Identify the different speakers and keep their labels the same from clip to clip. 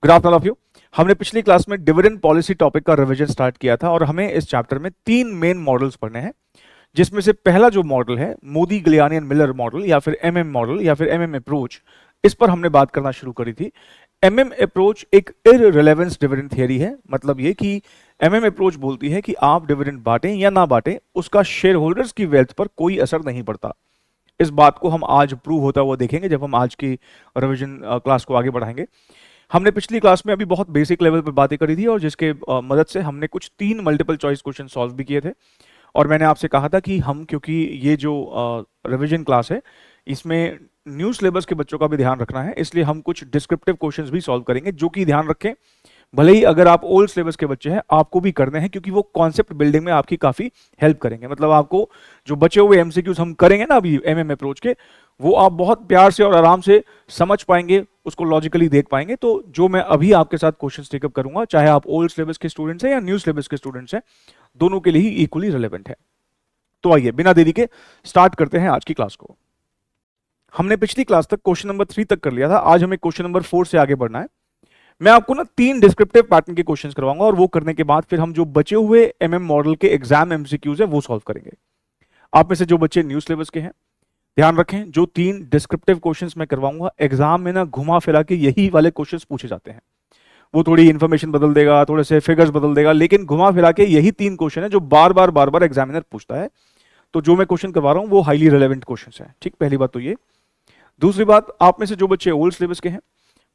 Speaker 1: Good afternoon of you. हमने पिछली class में डिविडेंड पॉलिसी टॉपिक का रिवीजन स्टार्ट किया था और हमें इस चैप्टर में तीन मेन मॉडल्स पढ़ने हैं, जिसमें से पहला जो मॉडल है मोदी गिलियानी मिलर मॉडल या फिर एमएम मॉडल या फिर एमएम अप्रोच, इस पर हमने बात करना शुरू करी थी। एमएम अप्रोच एक इररिलेवेंस डिविडेंड थियरी है। मतलब ये कि एमएम अप्रोच बोलती है कि आप डिविडेंड बांटें या ना बांटें, उसका शेयर होल्डर्स की वेल्थ पर कोई असर नहीं पड़ता। इस बात को हम आज प्रूव होता हुआ देखेंगे जब हम आज की रिवीजन क्लास को आगे बढ़ाएंगे। हमने पिछली क्लास में अभी बहुत बेसिक लेवल पर बातें करी थी और जिसके मदद से हमने कुछ तीन मल्टीपल चॉइस क्वेश्चन सॉल्व भी किए थे। और मैंने आपसे कहा था कि हम, क्योंकि ये जो रिवीजन क्लास है इसमें न्यू सिलेबस के बच्चों का भी ध्यान रखना है, इसलिए हम कुछ डिस्क्रिप्टिव क्वेश्चंस भी सॉल्व करेंगे, जो कि ध्यान रखें भले ही अगर आप ओल्ड सिलेबस के बच्चे हैं आपको भी करने हैं, क्योंकि वो कॉन्सेप्ट बिल्डिंग में आपकी काफी हेल्प करेंगे। मतलब आपको जो बचे हुए एमसीक्यूज हम करेंगे ना अभी एमएम अप्रोच के, वो आप बहुत प्यार से और आराम से समझ पाएंगे, उसको लॉजिकली देख पाएंगे। तो जो मैं अभी आपके साथ क्वेश्चन टेकअप करूंगा, चाहे आप ओल्ड सिलेबस के स्टूडेंट्स हैं या न्यू सिलेबस के स्टूडेंट्स हैं, दोनों के लिए ही इक्वली रिलेवेंट है। तो आइए बिना देरी के स्टार्ट करते हैं आज की क्लास को। हमने पिछली क्लास तक क्वेश्चन नंबर 3 तक कर लिया था, आज हमें क्वेश्चन नंबर 4 से आगे बढ़ना है। मैं आपको ना तीन डिस्क्रिप्टिव पैटर्न के क्वेश्चंस करवाऊंगा और वो करने के बाद फिर हम जो बचे हुए एमएम मॉडल के एग्जाम एमसीक्यूज है वो सॉल्व करेंगे। आप में से जो बच्चे न्यू सिलेबस के हैं ध्यान रखें, जो तीन डिस्क्रिप्टिव क्वेश्चंस मैं करवाऊंगा एग्जाम में ना घुमा फिरा के यही वाले क्वेश्चंस पूछे जाते हैं। वो थोड़ी इंफॉर्मेशन बदल देगा, थोड़े से फिगर्स बदल देगा, लेकिन घुमा फिरा के यही तीन क्वेश्चन है जो बार बार एग्जामिनर पूछता है। तो जो मैं क्वेश्चन करवा रहा हूं वो हाईली रिलेवेंट क्वेश्चन है। ठीक, पहली बात तो ये। दूसरी बात, आप में से जो बच्चे ओल्ड सिलेबस के हैं,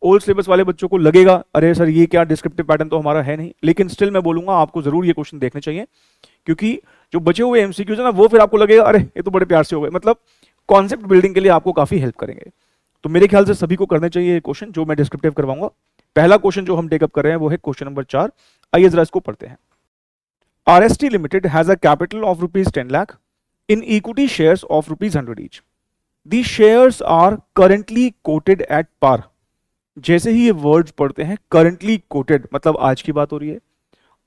Speaker 1: ओल्ड सिलेबस वाले बच्चों को लगेगा अरे सर ये क्या डिस्क्रिप्टिव पैटर्न तो हमारा है नहीं, लेकिन स्टिल मैं बोलूंगा आपको जरूर ये क्वेश्चन देखने चाहिए, क्योंकि जो बचे हुए एमसीक्यूज है ना वो फिर आपको लगेगा अरे ये तो बड़े प्यार से हो गए, मतलब कॉन्सेप्ट बिल्डिंग के लिए आपको काफी हेल्प करेंगे। तो मेरे ख्याल से सभी को करने चाहिए ये क्वेश्चन जो मैं डिस्क्रिप्टिव करवाऊंगा। पहला क्वेश्चन जो हम टेकअप कर रहे हैं वो है क्वेश्चन नंबर 4। आइए जरा इसको पढ़ते हैं। RST Limited has a capital of rupees 10 lakh in equity shares of rupees 100 each. These shares are currently quoted at par. जैसे ही ये वर्ड्स पढ़ते हैं करंटली कोटेड, मतलब आज की बात हो रही है।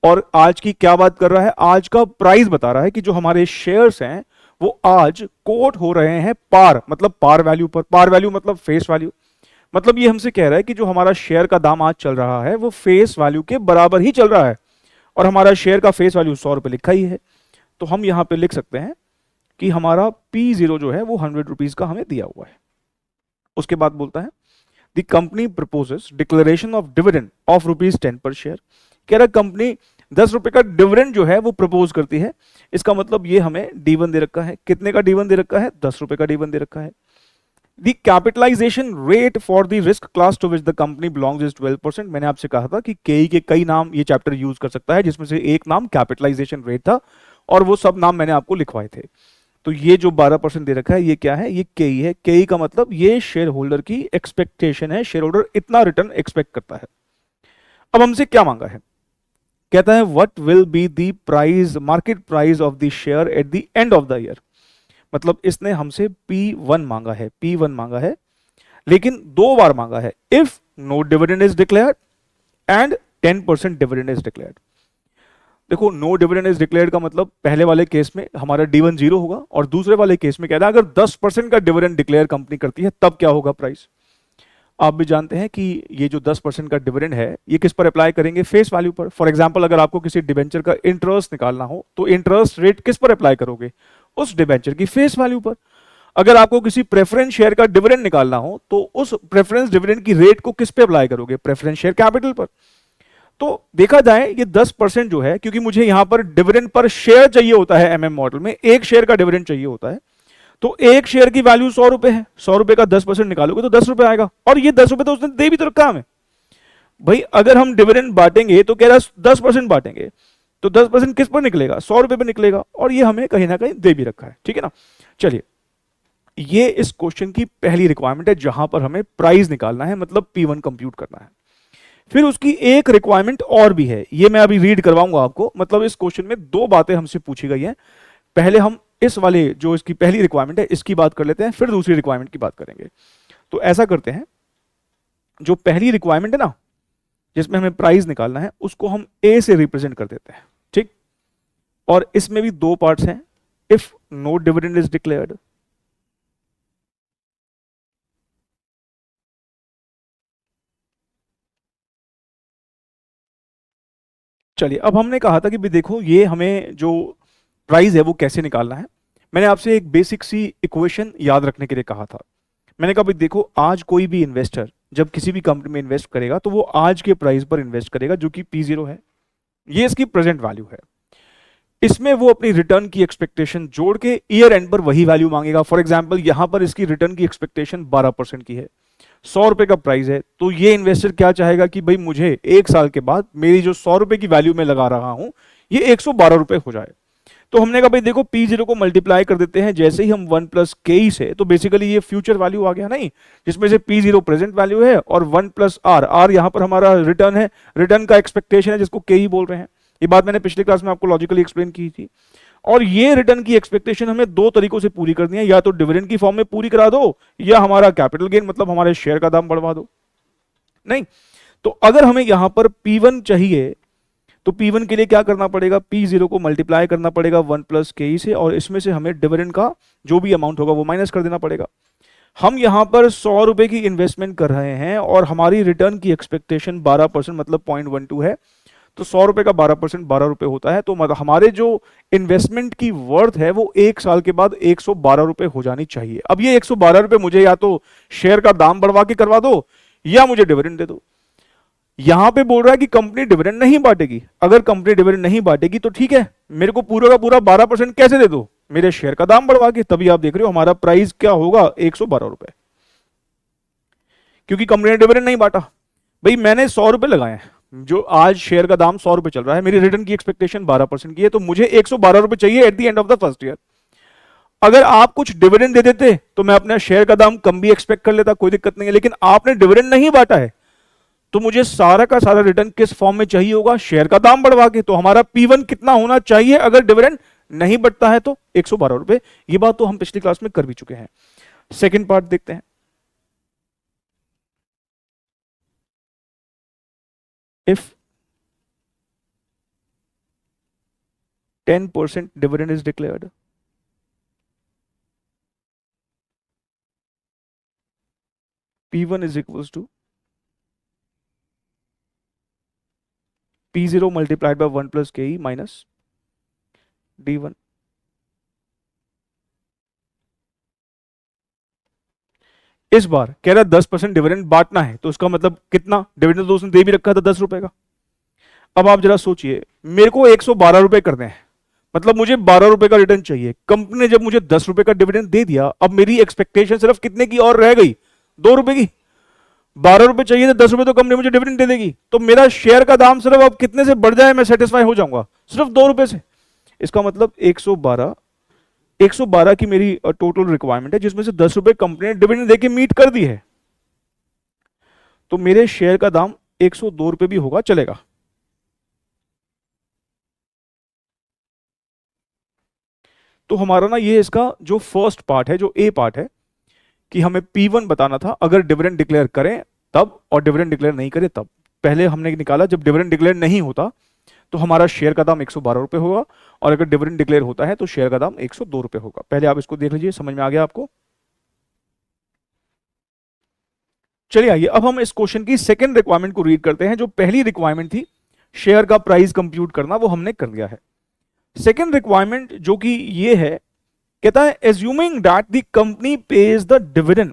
Speaker 1: और आज की क्या बात कर रहा है, आज का प्राइस बता रहा है कि जो हमारे शेयर्स हैं वो आज कोट हो रहे हैं पार, मतलब पार वैल्यू पर। पार वैल्यू मतलब फेस वैल्यू। मतलब ये हमसे कह रहा है कि जो हमारा शेयर का दाम आज चल रहा है वो फेस वैल्यू के बराबर ही चल रहा है, और हमारा शेयर का फेस वैल्यू 100 रुपए लिखा ही है। तो हम यहां पे लिख सकते हैं कि हमारा P0 जो है वो 100 रुपीज का हमें दिया हुआ है। उसके बाद बोलता है The company proposes declaration of dividend of ₹10 per share। कह रहा कंपनी 10 रुपए का डिविडेंड जो है वो प्रपोज करती है। इसका मतलब ये हमें D1 दे रखा है। कितने का D1 दे रखा है? 10 रुपए का D1 दे रखा है। The capitalization rate for the risk class to which the company belongs is 12%। मैंने आपसे कहा था कि केई के कई नाम ये चैप्टर यूज कर सकता है, जिसमें से एक नाम कैपिटलाइजेशन रेट था और वो सब नाम मैंने आपको लिखवाए थे। तो ये जो 12% दे रखा है ये क्या है? ये केई है। केई का मतलब ये शेयर होल्डर की एक्सपेक्टेशन है, शेयर होल्डर इतना रिटर्न एक्सपेक्ट करता है। अब हमसे क्या मांगा है? कहता है what will be the price, market price of the share eight the end of the year. मतलब इसने हमसे P1 मांगा है, P1 मांगा है, लेकिन दो बार मांगा है। If no dividend is declared and 10% dividend is declared. देखो, नो डिविडेंड इज डिक्लेयर्ड का मतलब पहले वाले केस में हमारा D1 जीरो होगा, और दूसरे वाले केस में कह रहा है अगर 10% का डिविडेंड डिक्लेयर कंपनी करती है तब क्या होगा प्राइस। आप भी जानते हैं कि ये जो 10% का डिविडेंड है ये किस पर अप्लाई करेंगे? फेस वैल्यू पर। फॉर एग्जांपल अगर आपको किसी डिबेंचर का इंटरेस्ट निकालना हो तो इंटरेस्ट रेट किस पर अप्लाई करोगे? उस डिबेंचर की फेस वैल्यू पर। अगर आपको किसी प्रेफरेंस शेयर का डिविडेंड निकालना हो तो उस प्रेफरेंस डिविडेंड की रेट को किस पे अप्लाई करोगे? प्रेफरेंस शेयर कैपिटल पर। तो देखा जाए ये 10% जो है, क्योंकि मुझे यहां पर डिविडेंड पर शेयर चाहिए होता है, एमएम मॉडल में एक शेयर का डिविडेंड चाहिए होता है, तो एक शेयर की वैल्यू 100 रुपए है। 100 रुपए का 10% निकालोगे तो 10 रुपए आएगा, और ये 10 रुपए तो उसने दे भी तो रखा हमें भाई। अगर हम डिविडेंड बांटेंगे तो कह रहा है 10% बांटेंगे, तो 10% किस पर निकलेगा? 100 रुपए पर निकलेगा, और ये हमें कहीं ना कहीं दे भी रखा है। ठीक है ना? चलिए, ये इस क्वेश्चन की पहली रिक्वायरमेंट है जहां पर हमें प्राइस निकालना है, मतलब P1 कंप्यूट करना है। फिर उसकी एक रिक्वायरमेंट और भी है, ये मैं अभी रीड करवाऊंगा आपको। मतलब इस क्वेश्चन में दो बातें हमसे पूछी गई हैं। पहले हम इस वाले जो इसकी पहली रिक्वायरमेंट है इसकी बात कर लेते हैं, फिर दूसरी रिक्वायरमेंट की बात करेंगे। तो ऐसा करते हैं, जो पहली रिक्वायरमेंट है ना जिसमें हमें प्राइस निकालना है उसको हम ए से रिप्रेजेंट कर देते हैं। ठीक, और इसमें भी दो पार्ट्स हैं। If no dividend is declared, चलिए, अब हमने कहा था कि भाई देखो ये हमें जो प्राइस है वो कैसे निकालना है। मैंने आपसे एक बेसिक सी इक्वेशन याद रखने के लिए कहा था। मैंने कहा भाई देखो, आज कोई भी इन्वेस्टर जब किसी भी कंपनी में इन्वेस्ट करेगा तो वो आज के प्राइस पर इन्वेस्ट करेगा, जो कि P0 है, ये इसकी प्रेजेंट वैल्यू है। इसमें वो अपनी रिटर्न की एक्सपेक्टेशन जोड़ के ईयर एंड पर वही वैल्यू मांगेगा। फॉर एग्जांपल यहां पर इसकी रिटर्न की एक्सपेक्टेशन 12% की है, 100 रुपए का प्राइस है, तो ये इन्वेस्टर क्या चाहेगा कि भाई मुझे एक साल के बाद मेरी जो 100 रुपए की वैल्यू में लगा रहा हूं ये 112 रुपए हो जाए। तो हमने कहा भाई देखो, P0 को मल्टीप्लाई कर देते हैं जैसे ही हम 1 प्लस के से, तो बेसिकली ये फ्यूचर वैल्यू आ गया नहीं, जिसमें से P0 प्रेजेंट वैल्यू है और 1 प्लस आर, आर यहां पर हमारा रिटर्न है, रिटर्न का एक्सपेक्टेशन है जिसको के बोल रहे हैं। ये बात मैंने पिछली क्लास में आपको लॉजिकली एक्सप्लेन की थी। और ये रिटर्न की एक्सपेक्टेशन हमें दो तरीकों से पूरी करनी है, या तो डिविडेंड की फॉर्म में पूरी करा दो, या हमारा कैपिटल गेन मतलब हमारे शेयर का दाम बढ़वा दो। नहीं, तो अगर हमें यहां पर P1 चाहिए तो P1 के लिए क्या करना पड़ेगा, P0 को मल्टीप्लाई करना पड़ेगा 1 प्लस के से, और इसमें से हमें डिविडेंड का जो भी अमाउंट होगा वो माइनस कर देना पड़ेगा। हम यहां पर 100 रुपए की इन्वेस्टमेंट कर रहे हैं और हमारी रिटर्न की एक्सपेक्टेशन 12% मतलब 0.12 है, तो 100 रुपए का 12% 12 रुपए होता है। तो मतलब हमारे जो इन्वेस्टमेंट की वर्थ है वो एक साल के बाद 112 रुपए हो जानी चाहिए। अब ये 112 रुपए मुझे या तो शेयर का दाम बढ़वा के करवा दो या मुझे डिविडेंड दे दो। यहां पे बोल रहा है कि कंपनी डिविडेंड नहीं बांटेगी। अगर कंपनी डिविडेंड नहीं बांटेगी तो ठीक है, मेरे को पूरा का पूरा 12% कैसे दे दो, मेरे शेयर का दाम बढ़वा के। तभी आप देख रहे हो हमारा प्राइस क्या होगा, 112 रुपए, क्योंकि कंपनी ने डिविडेंड नहीं बांटा। भाई मैंने 100 रुपए लगाए हैं, जो आज शेयर का दाम 100 रुपए चल रहा है, मेरी रिटर्न की एक्सपेक्टेशन 12% की है, तो मुझे 112 रुपए चाहिए eight the end of the first year. अगर आप कुछ डिविडेंड दे देते तो मैं अपना शेयर का दाम कम भी एक्सपेक्ट कर लेता, कोई दिक्कत नहीं है, लेकिन आपने डिविडेंड नहीं बांटा है, तो मुझे सारा का सारा रिटर्न किस फॉर्म में चाहिए होगा, शेयर का दाम बढ़वा के। तो हमारा P1 कितना होना चाहिए अगर डिविडेंड नहीं बढ़ता है, तो 112 रुपए। ये बात तो हम पिछली क्लास में कर भी चुके हैं। सेकेंड पार्ट देखते हैं। If 10% dividend is declared, P1 is equals to P0 multiplied by 1 plus KE minus D1। इस बार कह रहा 10% डिविडेंड बांटना है, तो उसका मतलब कितना, डिविडेंड तो उसने दे भी रखा था 10 रुपए का। अब आप जरा सोचिए, मेरे को 112 रुपए करने हैं, मतलब मुझे 12 रुपए का रिटर्न चाहिए। कंपनी ने जब मुझे 10 रुपए का डिविडेंड दे दिया, अब मेरी एक्सपेक्टेशन सिर्फ कितने की और रह गई, 2 रुपए की। 12 रुपए चाहिए तो 10 रुपए तो कंपनी मुझे डिविडेंड दे देगी, तो मेरा शेयर का दाम सिर्फ अब कितने से बढ़ जाए मैं सेटिस्फाई हो जाऊंगा, सिर्फ 2 रुपए से। इसका मतलब 112 की मेरी टोटल रिक्वायरमेंट है, जिसमें से 10 रुपए कंपनी ने डिविडेंड देके मीट कर दी है, तो मेरे शेयर का दाम 102 रुपए भी होगा, चलेगा। तो हमारा ना ये इसका जो फर्स्ट पार्ट है, जो ए पार्ट है, कि हमें P1 बताना था अगर डिविडेंड डिक्लेयर करें तब, और डिविडेंड डिक्लेयर नहीं करें तब। पहले हमने निकाला जब डिविडेंड डिक्लेयर नहीं होता तो हमारा शेयर का दाम 112 रुपए होगा, और अगर डिविडेंड डिक्लेयर होता है तो शेयर का दाम 102 रुपए होगा। पहले आप इसको देख लीजिए, समझ में आ गया आपको। चलिए आइए, अब हम इस क्वेश्चन की सेकंड रिक्वायरमेंट को रीड करते हैं। जो पहली रिक्वायरमेंट थी शेयर का प्राइस कंप्यूट करना, वो हमने कर लिया है। सेकंड रिक्वायरमेंट जो कि ये है, कहता है assuming that the company page the dividend.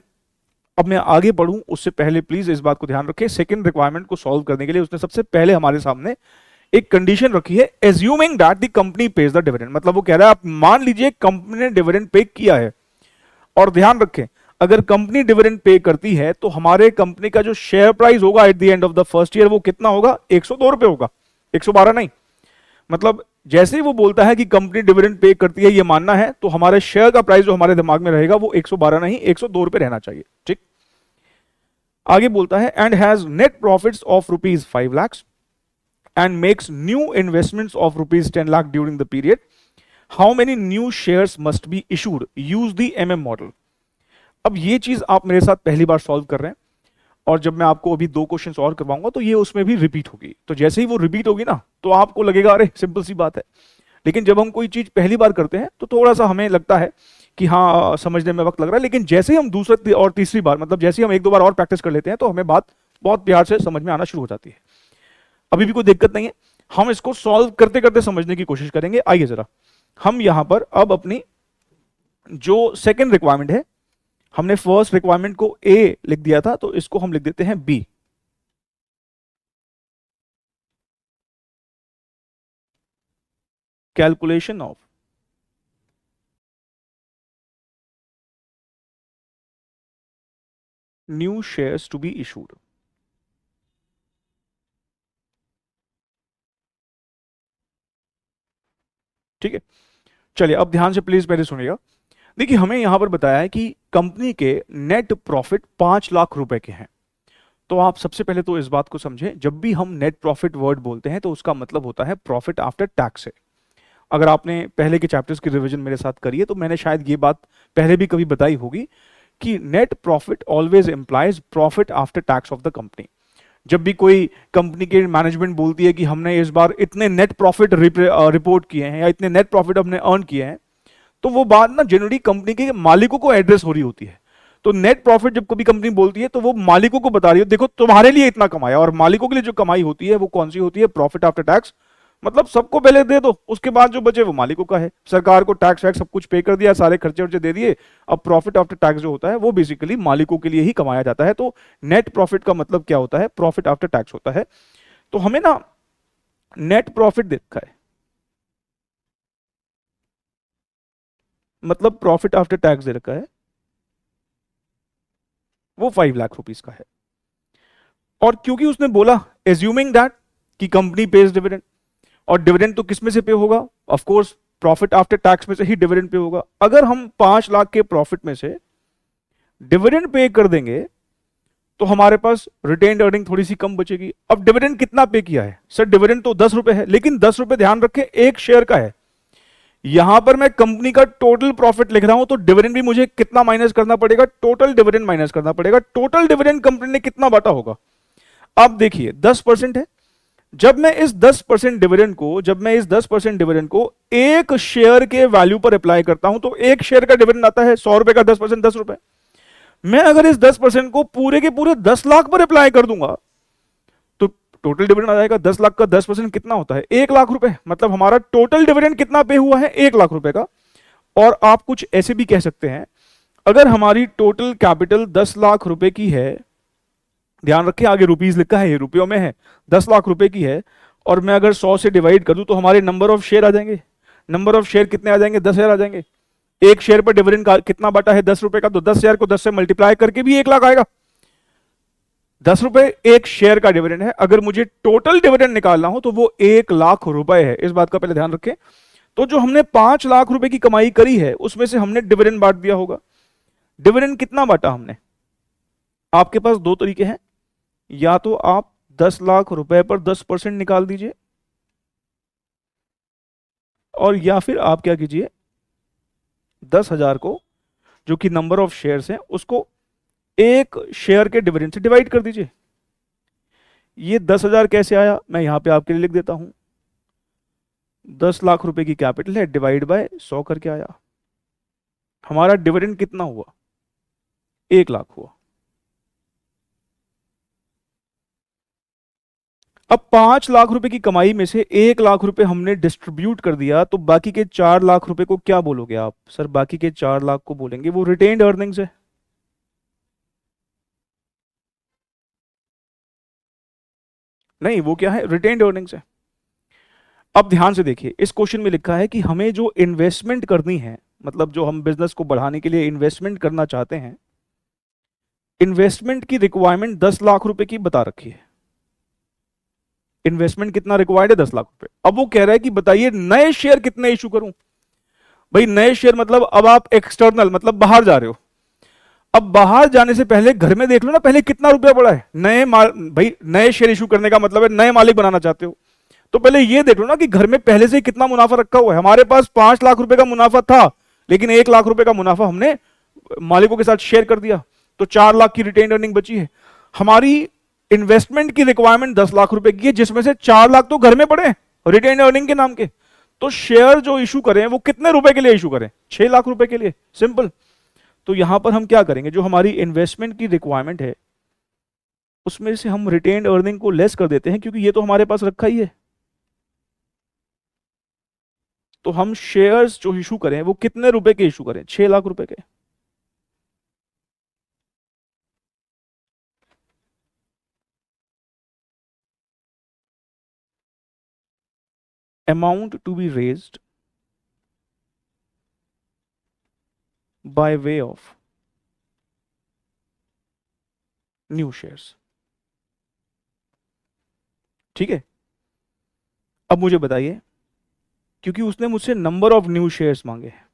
Speaker 1: अब मैं आगे बढ़ूं उससे पहले प्लीज इस बात को ध्यान रखें, सेकंड रिक्वायरमेंट को सॉल्व करने के लिए उसने सबसे पहले हमारे सामने एक कंडीशन रखी है, assuming that the company page the dividend. मतलब वो कह रहा है आप मान लीजिए कंपनी ने डिविडेंड पे किया है, और ध्यान रखें अगर कंपनी डिविडेंड पे करती है तो हमारे कंपनी का जो शेयर प्राइस होगा eight the end of the first year वो कितना होगा, 102 रुपए होगा, 112 नहीं। मतलब जैसे ही वो बोलता है कि कंपनी डिविडेंड पे करती है, ये मानना है, तो हमारे शेयर का प्राइस जो हमारे दिमाग में रहेगा वो 112 नहीं 102 रुपए रहना चाहिए। ठीक, आगे बोलता है and has net profits of rupees 5 lakh and makes new investments of rupees 10 lakh during the period, how many new shares must be issued, use the MM model. अब ये चीज आप मेरे साथ पहली बार सॉल्व कर रहे हैं, और जब मैं आपको अभी 2 क्वेश्चन और करवाऊंगा तो ये उसमें भी रिपीट होगी। तो जैसे ही वो रिपीट होगी ना, तो आपको लगेगा अरे सिंपल सी बात है, लेकिन जब हम कोई चीज पहली बार करते हैं तो थोड़ा सा हमें लगता है कि हाँ समझने में वक्त लग रहा है, लेकिन जैसे ही हम दूसरी और तीसरी बार, मतलब जैसे ही हम 1-2 बार और प्रैक्टिस कर लेते हैं, तो हमें बात बहुत प्यार से समझ में आना शुरू हो जाती है। अभी भी कोई दिक्कत नहीं है, हम इसको सॉल्व करते करते समझने की कोशिश करेंगे। आइए जरा हम यहां पर अब अपनी जो सेकंड रिक्वायरमेंट है, हमने फर्स्ट रिक्वायरमेंट को ए लिख दिया था, तो इसको हम लिख देते हैं B. Calculation of new shares to be issued. ठीक है, चलिए अब ध्यान से प्लीज मेरे सुनिएगा। देखिए हमें यहां पर बताया है कि कंपनी के नेट प्रॉफिट 5 लाख रुपए के हैं। तो आप सबसे पहले तो इस बात को समझें, जब भी हम नेट प्रॉफिट वर्ड बोलते हैं तो उसका मतलब होता है प्रॉफिट आफ्टर टैक्स से। अगर आपने पहले के चैप्टर्स की रिवीजन मेरे साथ करी है तो मैंने शायद ये बात पहले भी कभी बताई होगी कि net profit always implies profit after tax of the company. जब भी कोई कंपनी के मैनेजमेंट बोलती है कि हमने इस बार इतने नेट प्रॉफिट रिपोर्ट किए हैं या इतने नेट प्रॉफिट हमने अर्न किए हैं, तो वो बात ना जनरली कंपनी के मालिकों को एड्रेस हो रही होती है। तो नेट प्रॉफिट जब कभी कंपनी बोलती है तो वो मालिकों को बता रही है, देखो तुम्हारे लिए इतना कमाया, और मालिकों के लिए जो कमाई होती है वो कौन सी होती है? Profit after tax. मतलब सबको पहले दे दो, उसके बाद जो बचे वो मालिकों का है। सरकार को टैक्स वैक्स सब कुछ पे कर दिया, सारे खर्चे वर्चे दे दिए। अब प्रॉफिट आफ्टर टैक्स जो होता है वो बेसिकली मालिकों के लिए ही कमाया जाता है। तो नेट प्रॉफिट का मतलब क्या होता है? प्रॉफिट आफ्टर टैक्स होता है। तो हमें ना नेट प्रॉफिट देखा है, मतलब प्रॉफिट आफ्टर टैक्स दे रखा है, वो 5 लाख रुपीस का है। और क्योंकि उसने बोला एज्यूमिंग दैट कि कंपनी पेज डिविडेंड, और डिविडेंड तो किस में से पे होगा? Of course profit after tax में से ही डिविडेंड पे होगा। अगर हम 5 लाख के प्रॉफिट में से डिविडेंड पे कर देंगे तो हमारे पास रिटेन्ड अर्निंग थोड़ी सी कम बचेगी। अब डिविडेंड कितना पे किया है? सर डिविडेंड तो 10 रुपए है, लेकिन 10 रुपए ध्यान रखें एक शेयर का है। यहां पर मैं कंपनी का टोटल प्रॉफिट लिख रहा हूं, तो डिविडेंड भी मुझे कितना माइनस करना पड़ेगा? टोटल डिविडेंड माइनस करना पड़ेगा। टोटल डिविडेंड कंपनी ने कितना बांटा होगा? अब देखिए 10% है। जब मैं इस 10% डिविडेंड को एक शेयर के वैल्यू पर अप्लाई करता हूं, तो एक शेयर का डिविडेंड आता है 100 रुपए का, 10% 10 रुपए। मैं अगर इस 10% को पूरे के पूरे 10 लाख पर अप्लाई कर दूंगा तो टोटल डिविडेंड आ जाएगा 10 लाख का 10% कितना होता है? 1 लाख रुपए। मतलब हमारा टोटल डिविडेंड कितना पे हुआ है? 1 लाख रुपए का। और आप कुछ ऐसे भी कह सकते हैं, अगर हमारी टोटल कैपिटल 10 लाख रुपए की है, ध्यान रखें आगे रुपीज लिखा है, ये रुपयों में है, 10 लाख रुपए की है, और मैं अगर 100 से डिवाइड कर दूं तो हमारे नंबर ऑफ शेयर आ जाएंगे। नंबर ऑफ शेयर कितने आ जाएंगे? 10,000 आ जाएंगे। एक शेयर पर डिविडेंड कितना बांटा है? 10 रुपए का, तो 10,000 को 10 से मल्टीप्लाई करके भी 1 लाख आएगा। 10 रुपए एक शेयर का डिविडेंड है। अगर मुझे टोटल डिविडेंड निकालना हो तो वो 1 लाख रुपए है। इस बात का पहले ध्यान रखें। तो जो हमने 5 लाख रुपए की कमाई करी है उसमें से हमने डिविडेंड बांट दिया होगा। डिविडेंड कितना बांटा हमने? आपके पास दो तरीके हैं, या तो आप 10 लाख रुपए पर 10% निकाल दीजिए, और या फिर आप क्या कीजिए, 10,000 को जो कि नंबर ऑफ शेयर्स हैं उसको एक शेयर के डिविडेंड से डिवाइड कर दीजिए। ये 10,000 कैसे आया मैं यहां पे आपके लिए लिख देता हूं। 10 लाख रुपए की कैपिटल है, डिवाइड बाय 100 करके आया। हमारा डिविडेंड कितना हुआ? 1 लाख हुआ। अब 5 लाख रुपए की कमाई में से 1 लाख रुपए हमने डिस्ट्रीब्यूट कर दिया, तो बाकी के 4 लाख रुपए को क्या बोलोगे आप? सर बाकी के 4 लाख को बोलेंगे वो रिटेन्ड अर्निंग्स है। नहीं, वो क्या है? रिटेन्ड अर्निंग्स है। अब ध्यान से देखिए, इस क्वेश्चन में लिखा है कि हमें जो इन्वेस्टमेंट करनी है, मतलब जो हम बिजनेस को बढ़ाने के लिए इन्वेस्टमेंट करना चाहते हैं, इन्वेस्टमेंट की रिक्वायरमेंट 10 लाख रुपए की बता रखी है। इन्वेस्टमेंट कितना रिक्वायर्ड है? 10 लाख रुपए। अब वो कह रहा है कि बताइए नए शेयर कितने इशू करूं? भाई नए शेयर मतलब अब आप एक्सटर्नल मतलब बाहर जा रहे हो। अब बाहर जाने से पहले घर में देख लो ना, पहले कितना रुपया पड़ा है। नए माल, भाई नए शेयर इशू करने का मतलब है नए मालिक बनाना चाहते हो, तो पहले ये देख लो ना कि घर में पहले से कितना मुनाफा रखा हुआ है। हमारे पास 5 लाख रुपए का मुनाफा था, लेकिन 1 लाख रुपए का मुनाफा हमने मालिकों के साथ शेयर कर दिया, तो 4 लाख की रिटेन अर्निंग बची है। हमारी इन्वेस्टमेंट की रिक्वायरमेंट 10 लाख रुपए की है, जिसमें से 4 लाख तो घर में पड़े हैं रिटेन अर्निंग के नाम के। तो शेयर जो इशू करें वो कितने रुपए के लिए इशू करें? 6 लाख रुपए के लिए, सिंपल। तो यहां पर हम क्या करेंगे, जो हमारी इन्वेस्टमेंट की रिक्वायरमेंट है उसमें से हम रिटेन्ड अर्निंग को लेस कर देते हैं, क्योंकि ये तो हमारे पास रखा ही है। तो हम शेयर्स जो इशू करें वो कितने रुपए के इशू करें? 6 लाख रुपए के। Amount to be raised by way of new shares. ठीक है, अब मुझे बताइए, क्योंकि उसने मुझसे नंबर ऑफ न्यू शेयर्स मांगे हैं,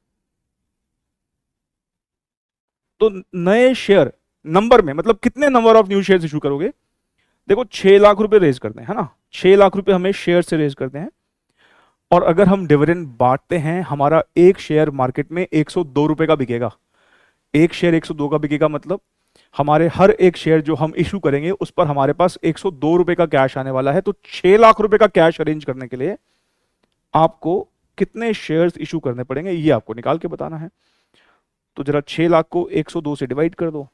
Speaker 1: तो नए शेयर नंबर में मतलब कितने number of new shares issue करोगे? देखो 6 लाख रुपए रेज करते हैं, है ना, 6 लाख रुपए हमें शेयर से रेज करते हैं, और अगर हम डिविडेंड बांटते हैं, हमारा एक शेयर मार्केट में 102 रुपए का बिकेगा। एक शेयर 102 का बिकेगा, मतलब हमारे हर एक शेयर जो हम इशू करेंगे उस पर हमारे पास 102 रुपए का कैश आने वाला है। तो 6 लाख रुपए का कैश अरेंज करने के लिए आपको कितने शेयर्स इशू करने पड़ेंगे, ये आपको निकाल के बताना है। तो जरा 6 लाख को 102 से डिवाइड कर दो।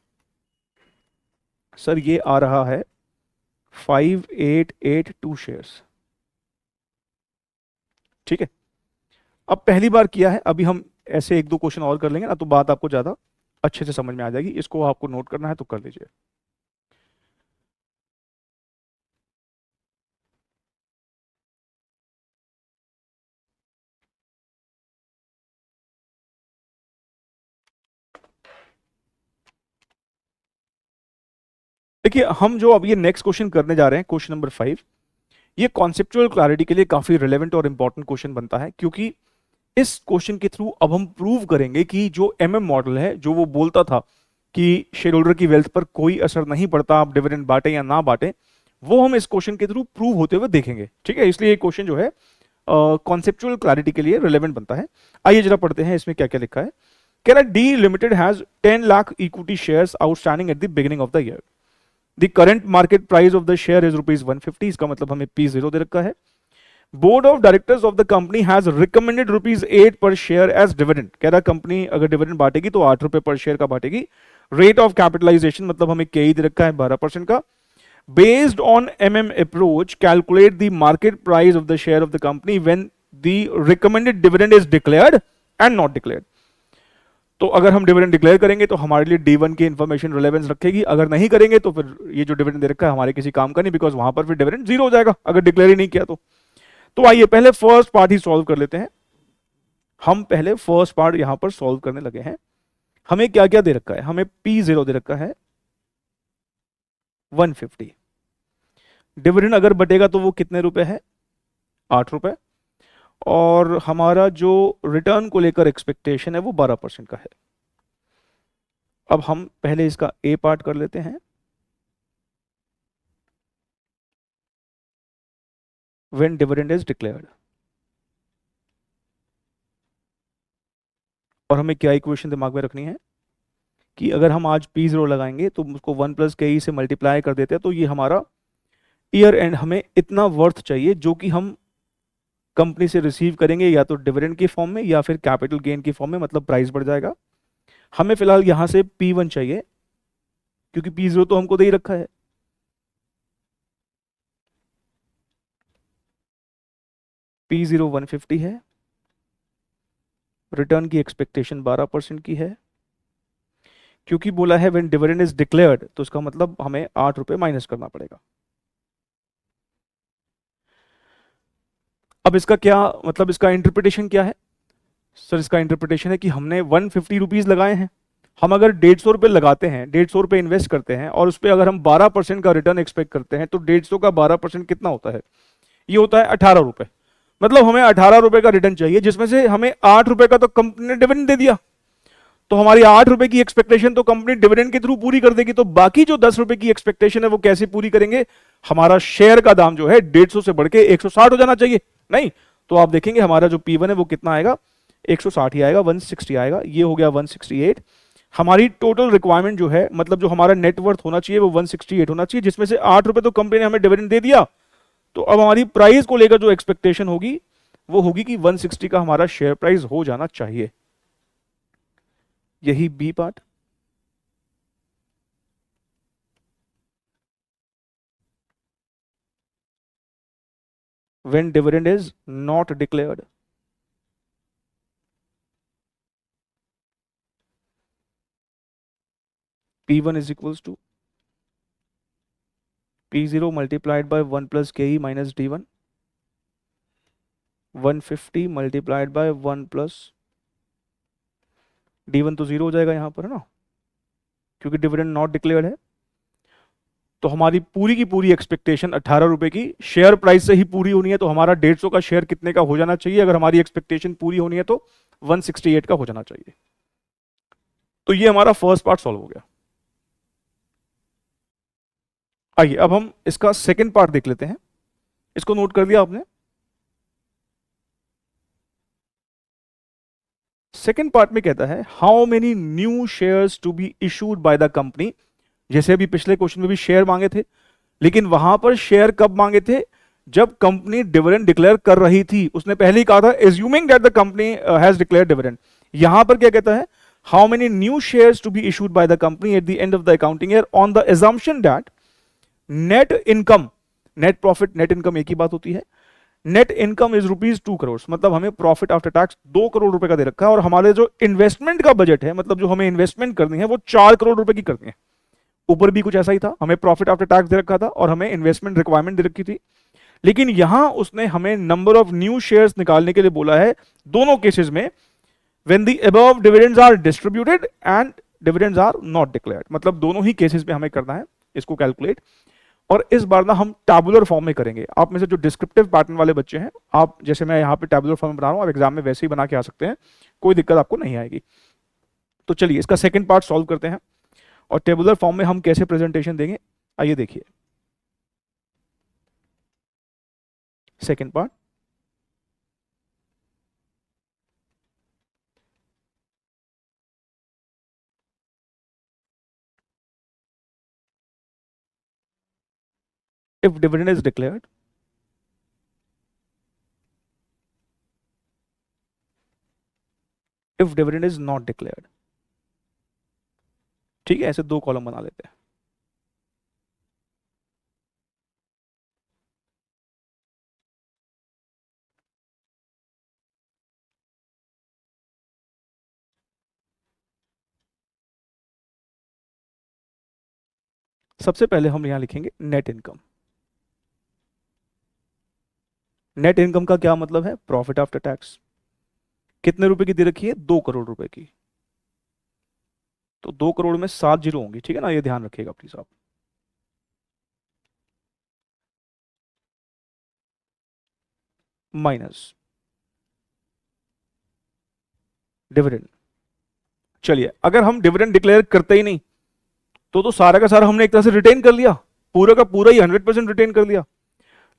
Speaker 1: सर ये आ रहा है 5882 शेयर्स। ठीक है, अब पहली बार किया है, अभी हम ऐसे एक दो क्वेश्चन और कर लेंगे ना, तो बात आपको ज्यादा अच्छे से समझ में आ जाएगी। इसको आपको नोट करना है तो कर लीजिए। देखिए, हम जो अब ये नेक्स्ट क्वेश्चन करने जा रहे हैं, क्वेश्चन नंबर 5, ये कॉन्सेप्चुअल क्लैरिटी के लिए काफी रिलेवेंट और इंपॉर्टेंट क्वेश्चन बनता है, क्योंकि इस क्वेश्चन के थ्रू अब हम प्रूव करेंगे कि जो एमएम मॉडल है, जो वो बोलता था कि शेयर होल्डर की वेल्थ पर कोई असर नहीं पड़ता, आप डिविडेंड बांटे या ना बांटे, वो हम इस क्वेश्चन के थ्रू प्रूव होते हुए देखेंगे। ठीक है, इसलिए ये क्वेश्चन जो है कॉन्सेप्चुअल क्लैरिटी के लिए रिलेवेंट बनता है। आइए जरा पढ़ते हैं इसमें क्या क्या लिखा है। कह रहा है D limited has 10 lakh equity shares outstanding at the beginning of the year. The current market price of the share is ₹150। इसका मतलब हमें P0 दे रखा है। Board of directors of the company has recommended ₹8 पर शेयर एज डिविडेंड। कह रहा company अगर dividend बांटेगी तो ₹8 पर शेयर का बांटेगी। रेट ऑफ कैपिटलाइजेशन मतलब हमें के दे रखा है 12% का। Based on MM approach calculate the market price of the share of the company when the recommended dividend is declared and not declared. तो अगर हम डिविडेंड डिक्लेयर करेंगे तो हमारे लिए D1 की इंफॉर्मेशन रिलेवेंस रखेगी, अगर नहीं करेंगे तो फिर ये जो डिविडेंड दे रखा है हमारे किसी काम का नहीं, बिकॉज वहां पर फिर डिविडेंड जीरो हो जाएगा अगर डिक्लेयर ही नहीं किया तो आइए पहले फर्स्ट पार्ट ही सॉल्व कर लेते हैं। हम पहले फर्स्ट पार्ट यहां पर सॉल्व करने लगे हैं। हमें क्या क्या दे रखा है? हमें P0 दे रखा है 150। डिविडेंड अगर बटेगा तो वो कितने रुपए है? ₹8। और हमारा जो रिटर्न को लेकर एक्सपेक्टेशन है वो 12% का है। अब हम पहले इसका ए पार्ट कर लेते हैं। व्हेन डिविडेंड इज डिक्लेयर्ड, और हमें क्या इक्वेशन दिमाग में रखनी है कि अगर हम आज P0 लगाएंगे तो उसको 1 + KE से मल्टीप्लाई कर देते हैं, तो ये हमारा ईयर एंड हमें इतना वर्थ चाहिए जो कि हम कंपनी से रिसीव करेंगे, या तो डिविडेंड की फॉर्म में या फिर कैपिटल गेन की फॉर्म में, मतलब प्राइस बढ़ जाएगा। हमें फिलहाल यहां से P1 चाहिए क्योंकि P0 तो हमको दे ही रखा है। P0 150 है, रिटर्न की एक्सपेक्टेशन 12% की है। क्योंकि बोला है व्हेन डिविडेंड इज डिक्लेयर्ड, तो इसका मतलब हमें ₹8 माइनस करना पड़ेगा। अब इसका क्या मतलब, इसका इंटरप्रिटेशन क्या है? सर इसका इंटरप्रिटेशन है कि हमने 150 रुपीज लगाए हैं, हम अगर ₹150 लगाते हैं, ₹150 इन्वेस्ट करते हैं, और उस पर अगर हम 12% का रिटर्न एक्सपेक्ट करते हैं, तो 150 का 12% कितना होता है? ये होता है ₹18। मतलब हमें ₹18 का रिटर्न चाहिए, जिसमें से हमें ₹8 का तो कंपनी ने डिविडेंड दे दिया, तो हमारी ₹8 की एक्सपेक्टेशन तो कंपनी डिविडेंड के थ्रू पूरी कर देगी। तो बाकी जो ₹10 की एक्सपेक्टेशन है वो कैसे पूरी करेंगे? हमारा शेयर का दाम जो है 150 से बढ़ के 160 हो जाना चाहिए, नहीं? तो आप देखेंगे हमारा जो P1 है वो कितना आएगा? 160 ही आएगा, 160 आएगा। ये हो गया 168। हमारी टोटल रिक्वायरमेंट जो है, मतलब जो हमारा नेटवर्थ होना चाहिए वो 168 होना चाहिए, जिसमें से ₹8 तो कंपनी ने हमें डिविडेंड दे दिया। तो अब हमारी प्राइस को लेकर जो एक्सपेक्टेशन होगी वो होगी कि 160 का हमारा शेयर प्राइस हो जाना चाहिए। यही B part. When dividend is not declared, P1 is equals to P0 multiplied by 1 plus KE minus D1, 150 multiplied by 1 plus D1 तो जीरो हो जाएगा यहाँ पर, है ना, क्योंकि डिविडेंड नॉट डिक्लेयर्ड है। तो हमारी पूरी की पूरी एक्सपेक्टेशन 18 रुपए की शेयर प्राइस से ही पूरी होनी है, तो हमारा 150 का शेयर कितने का हो जाना चाहिए? अगर हमारी एक्सपेक्टेशन पूरी होनी है तो 168 का हो जाना चाहिए। तो ये हमारा फर्स्ट पार्ट सॉल्व हो गया। आइए अब हम इसका सेकंड पार्ट देख लेते हैं। इसको नोट कर लिया आपने? सेकंड पार्ट में कहता है how many new shares to be issued by the company. जैसे अभी पिछले क्वेश्चन में भी शेयर मांगे थे, लेकिन वहां पर शेयर कब मांगे थे? जब कंपनी डिविडेंड डिक्लेयर कर रही थी। उसने पहले ही कहा था assuming that the company has declared dividend. यहां पर क्या कहता है? How many new shares to be issued by the company at the end of the accounting year on the assumption that net income, net profit net income एक ही बात होती है, नेट इनकम इज ₹2 करोड़। मतलब हमें प्रॉफिट आफ्टर टैक्स 2 करोड़ रुपए का दे रखा है, और हमारे जो इन्वेस्टमेंट का बजट है, मतलब जो हमें इन्वेस्टमेंट करनी है, वो 4 करोड़ रुपए की करनी है। ऊपर भी कुछ ऐसा ही था, हमें प्रॉफिट आफ्टर टैक्स दे रखा था और हमें इन्वेस्टमेंट रिक्वायरमेंट दे रखी थी। लेकिन यहां उसने हमें नंबर ऑफ न्यू शेयर्स निकालने के लिए बोला है दोनों केसेस में, when the above dividends are distributed and dividends are not declared. मतलब दोनों ही केसेस में हमें करना है इसको कैलकुलेट। और इस बार ना हम टैबुलर फॉर्म में करेंगे। आप में से जो डिस्क्रिप्टिव पैटर्न वाले बच्चे हैं, आप जैसे मैं यहाँ पे टैबुलर फॉर्म में बना रहा हूँ, आप एग्जाम में वैसे ही बना के आ सकते हैं, कोई दिक्कत आपको नहीं आएगी। तो चलिए इसका सेकंड पार्ट सॉल्व करते हैं, और टेबुलर फॉर्म में हम कैसे प्रेजेंटेशन देंगे आइए देखिए। Second part, if dividend is declared, if dividend is not declared। ठीक है, ऐसे दो कॉलम बना लेते हैं। सबसे पहले हम यहां लिखेंगे नेट इनकम। नेट इनकम का क्या मतलब है? Profit after tax. कितने रुपए की दे रखी है? 2 करोड़ रुपए की। तो 2 करोड़ में 7 जीरो होंगी, ठीक है ना, ये ध्यान रखिएगा प्लीज आप। Minus dividend. चलिए अगर हम डिविडेंड डिक्लेयर करते ही नहीं तो सारा का सारा हमने एक तरह से रिटेन कर लिया, पूरा का पूरा ही 100% रिटेन कर लिया।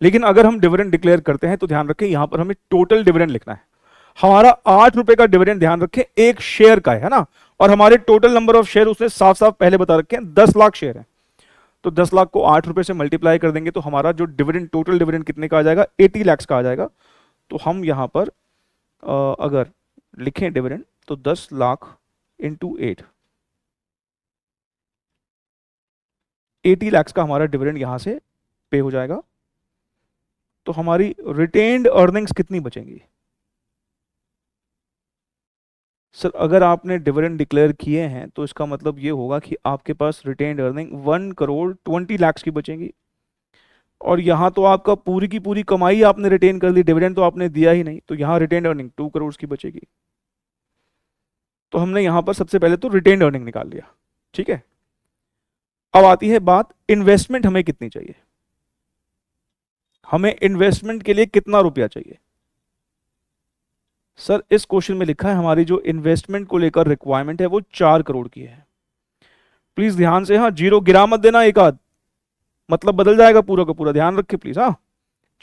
Speaker 1: लेकिन अगर हम डिविडेंड डिक्लेयर करते हैं तो ध्यान रखें यहां पर हमें टोटल डिविडेंड लिखना है। हमारा 8 रुपए का डिविडेंड ध्यान रखें एक शेयर का है ना, और हमारे टोटल नंबर ऑफ शेयर उसने साफ साफ पहले बता रखे हैं 10 लाख शेयर है। तो 10 लाख को 8 रुपए से मल्टीप्लाई कर देंगे तो हमारा जो डिविडेंड टोटल डिविडेंड कितने का आ जाएगा? 80 लाख का आ जाएगा। तो हम यहां पर अगर लिखें डिविडेंड तो 10 लाख इंटू 8, 80 लाख का हमारा डिविडेंड यहां से पे हो जाएगा। तो हमारी रिटेन्ड अर्निंग्स कितनी बचेंगी? सर अगर आपने डिविडेंड डिक्लेयर किए हैं तो इसका मतलब ये होगा कि आपके पास रिटेन्ड अर्निंग 1 करोड़ 20 लाख की बचेंगी। और यहां तो आपका पूरी की पूरी कमाई आपने रिटेन कर ली, डिविडेंड तो आपने दिया ही नहीं, तो यहां रिटेन्ड अर्निंग 2 करोड़ की बचेगी। तो हमने यहां पर सबसे पहले तो रिटेन्ड अर्निंग निकाल लिया, ठीक है। अब आती है बात इन्वेस्टमेंट हमें कितनी चाहिए, हमें इन्वेस्टमेंट के लिए कितना रुपया चाहिए। सर इस क्वेश्चन में लिखा है हमारी जो इन्वेस्टमेंट को लेकर रिक्वायरमेंट है वो 4 करोड़ की है। प्लीज ध्यान से, हाँ जीरो गिरा मत देना एक आध, मतलब बदल जाएगा पूरा का पूरा, ध्यान रखिए प्लीज। हाँ